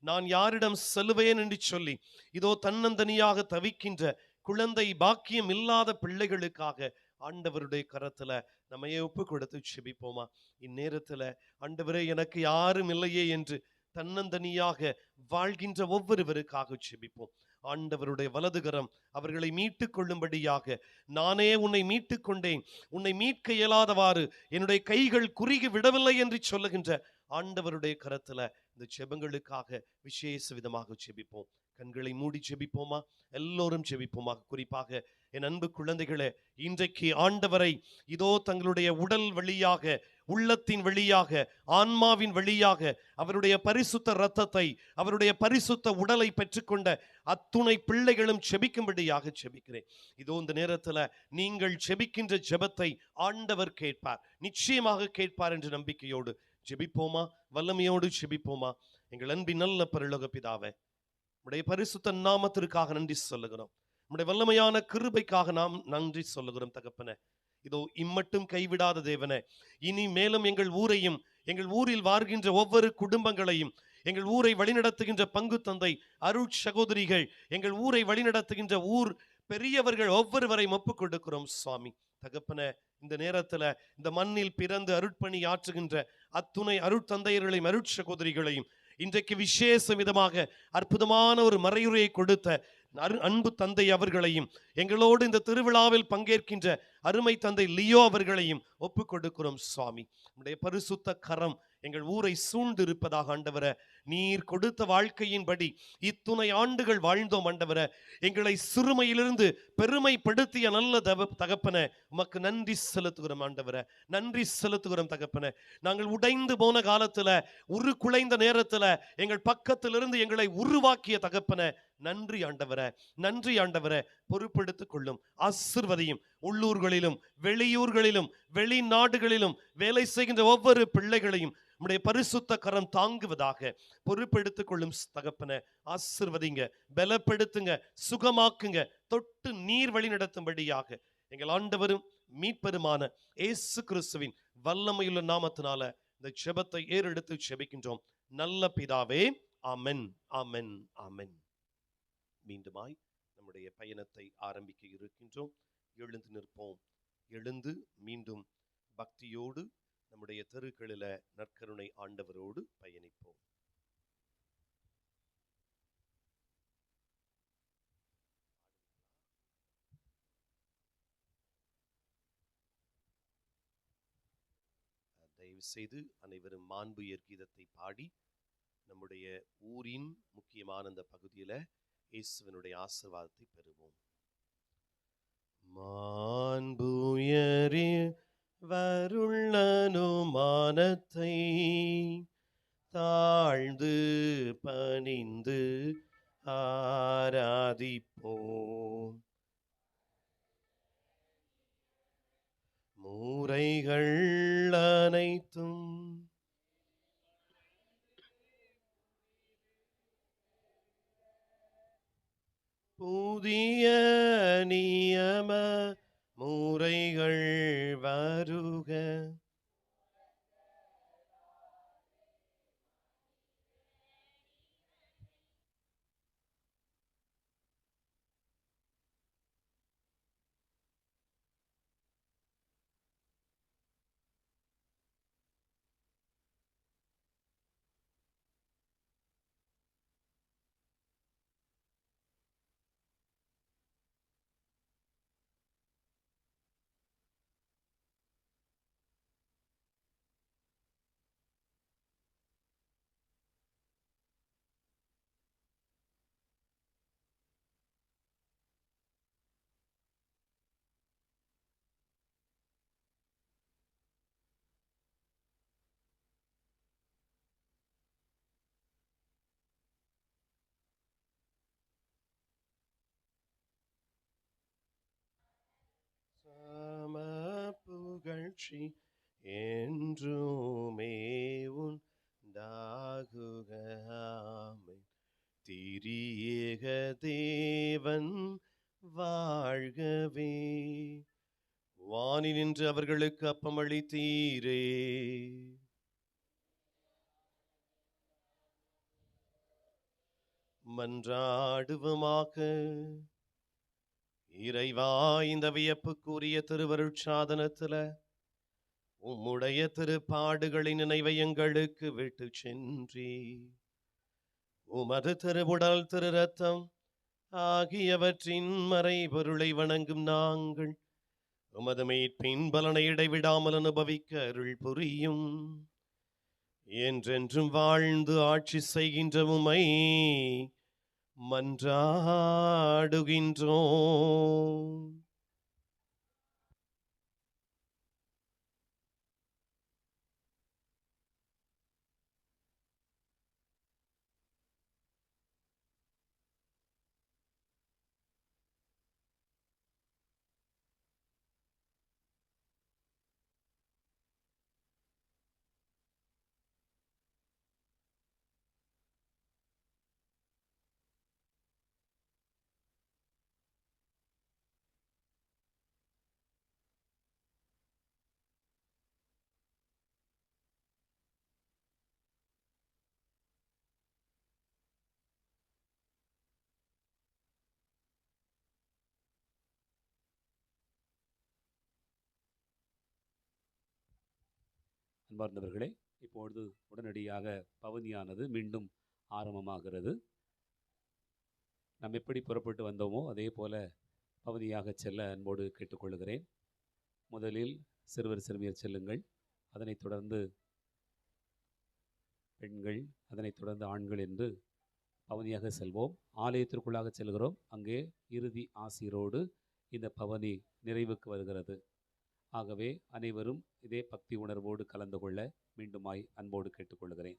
நான் யாரிடம் செல்வேன் என்று சொல்லி இதோ தன்னந்தனியாக தவிக்கின்ற குழந்தை பாக்கியம் இல்லாத பிள்ளைகளுக்காக ஆண்டவருடைய கரத்துல நம்மையே ஒப்பு கொடுத்து ஜெபிப்போமா? இந்நேரத்துல ஆண்டவரே எனக்கு யாரும் இல்லையே என்று தன்னந்தனியாக வாழ்கின்ற ஒவ்வொருவருக்காக ஜெபிப்போம். ஆண்டவருடைய வலதுகரம் அவர்களை மீட்டு கொள்ளும்படியாக, நானே உன்னை மீட்டு கொண்டேன், உன்னை மீட்க இயலாதவாறு என்னுடைய கைகள் குறுகி விடவில்லை என்று சொல்லுகின்ற ஆண்டவருடைய கரத்துல இந்த ஜெபங்களுக்காக விசேஷ விதமாக ஜெபிப்போம். கண்களை மூடி ஜெபிப்போமா? எல்லோரும் ஜெபிப்போமா? குறிப்பாக என் அன்பு குழந்தைகளே, இன்றைக்கு ஆண்டவரை இதோ தங்களுடைய உடல் வழியாக, உள்ளத்தின் வழியாக, ஆன்மாவின் வழியாக அவருடைய பரிசுத்த இரத்தத்தை, அவருடைய பரிசுத்த உடலை பெற்றுக்கொண்ட அத்துணை பிள்ளைகளும் ஜெபிக்கும்படியாக ஜெபிக்கிறேன். இதோ இந்த நேரத்துல நீங்கள் ஜெபிக்கின்ற ஜெபத்தை ஆண்டவர் கேட்பார், நிச்சயமாக கேட்பார் என்ற நம்பிக்கையோடு ஜெபிப்போமா? வல்லமையோடு ஜெபிப்போமா? எங்கள் அன்பின் நல்ல பரலோக பிதாவே, உடைய பரிசுத்த நாமத்திற்காக நன்றி சொல்லுகிறோம். உடைய வல்லமையான கிருபைக்காக நாம் நன்றி சொல்லுகிறோம் தகப்பனே. இதோ இம்மட்டும் கைவிடாத தேவனே, இனி மேலும் எங்கள் ஊரையும், எங்கள் ஊரில் வாழ்கின்ற ஒவ்வொரு குடும்பங்களையும், எங்கள் ஊரை வழிநடத்துகின்ற பங்கு தந்தை அருட் சகோதரிகள், எங்கள் ஊரை வழிநடத்துகின்ற ஊர் பெரியவர்கள் ஒவ்வொருவரையும் ஒப்புக் கொடுக்கிறோம் சுவாமி. தகப்பனே, இந்த நேரத்துல இந்த மண்ணில் பிறந்து அருட்பணி ஆற்றுகின்ற அத்துணை அருட்தந்தையர்களையும் அருட்சகோதரிகளையும், இன்றைக்கு விசேஷ விதமாக அற்புதமான ஒரு மறையுரையை கொடுத்த அன்பு தந்தை அவர்களையும், எங்களோடு இந்த திருவிழாவில் பங்கேற்கின்ற அருமை தந்தை லியோ அவர்களையும் ஒப்புக் கொடுக்கிறோம் சுவாமி. நம்முடைய பரிசுத்த கரம் எங்கள் ஊரை சூழ்ந்து இருப்பதாக ஆண்டவரே. நீர் கொடுத்த வாழ்க்கையின்படி இத்துணை ஆண்டுகள் வாழ்ந்தோம் ஆண்டவரே. எங்களை சிறுமையிலிருந்து பெருமைப்படுத்திய நல்ல தகப்பனே, உமக்கு நன்றி செலுத்துகிறோம் ஆண்டவரே. நன்றி செலுத்துகிறோம் தகப்பனே. நாங்கள் உடைந்து போன காலத்துல, குலைந்த நேரத்துல எங்கள் பக்கத்திலிருந்து எங்களை உருவாக்கிய தகப்பனே, நன்றி ஆண்டவரே. நன்றி ஆண்டவரே. பொறுப்பெடுத்துக் கொள்ளும், ஆசீர்வதியும். உள்ளூர்களிலும் வெளியூர்களிலும் வெளிநாடுகளிலும் வேலை செய்கின்ற ஒவ்வொரு பிள்ளைகளையும் உம்முடைய பரிசுத்த கரம் தாங்குவதாக பொறுப்பெடுத்துக் கொள்ளும் தகப்பனே. ஆசீர்வதிங்க, பலப்படுத்துங்க, சுகமாக்குங்க, தொட்டு நீர் வழி நடத்தும்படியாக எங்கள் ஆண்டவரும் மீட்பெருமான இயேசு கிறிஸ்துவின் வல்லமையுள்ள நாமத்தினால இந்த ஜெபத்தை ஏறெடுத்து ஜெபிக்கின்றோம் நல்ல பிதாவே. ஆமென், ஆமென், ஆமென். மீண்டுமாய் நம்முடைய பயணத்தை ஆரம்பிக்க இருக்கின்றோம். எழுந்து நிற்போம். எழுந்து மீண்டும் பக்தியோடு நம்முடைய தெருக்களில நற்கருணை ஆண்டவரோடு பயணிப்போம். தயவு செய்து அனைவரும் மாண்புயர் கீதத்தை பாடி நம்முடைய ஊரின் முக்கியமான அந்த பகுதியில இயேசுவினுடைய ஆசீர்வாதத்தை பெறுவோம். மாண்புயரே வருள்ளனுமானத்தை தாழ்ந்து பணிந்து ஆராதிப்போம். முறைகள் அனைத்தும் புதிய நியம முறைகள் வருக. சம புகழ்ச்சி என்றுமே உண்டாகுக. ஆமென். திரியேக தேவன் வாழ்கவே. வானில் நின்று அவர்களுக்கு அப்பமளித்தீரே. மன்றாடுவோமாக. இறைவா, இந்த வியப்புக்குரிய திருவருட்சாதனத்துல உம்முடைய திருப்பாடுகளின் நினைவை எங்களுக்கு விட்டு சென்றி உமது திருவுடல் திரு ரத்தம் ஆகியவற்றின் மறைபொருளை வணங்கும் நாங்கள் உமது மீட்பின் பலனை இடைவிடாமல் அனுபவிக்க அருள் புரியும். என்றென்றும் வாழ்ந்து ஆட்சி செய்கின்ற உம்மை மன்றாடுகின்றோம். அன்பார்ந்தவர்களே, இப்பொழுது உடனடியாக பவனியானது மீண்டும் ஆரம்பமாகிறது. நாம் எப்படி புறப்பட்டு வந்தோமோ அதே போல பவனியாக செல்ல அன்போடு கேட்டுக்கொள்கிறேன். முதலில் சிறுவர் சிறுமியர் செல்லுங்கள். அதனைத் தொடர்ந்து பெண்கள், அதனைத் தொடர்ந்து ஆண்கள் என்று பவனியாக செல்வோம். ஆலயத்திற்குள்ளாக செல்கிறோம். அங்கே இறுதி ஆசீரோடு இந்த பவனி நிறைவுக்கு வருகிறது. ஆகவே அனைவரும் இதே பக்தி உணர்வோடு கலந்து கொள்ள மீண்டுமாய் அன்போடு கேட்டுக்கொள்கிறேன்.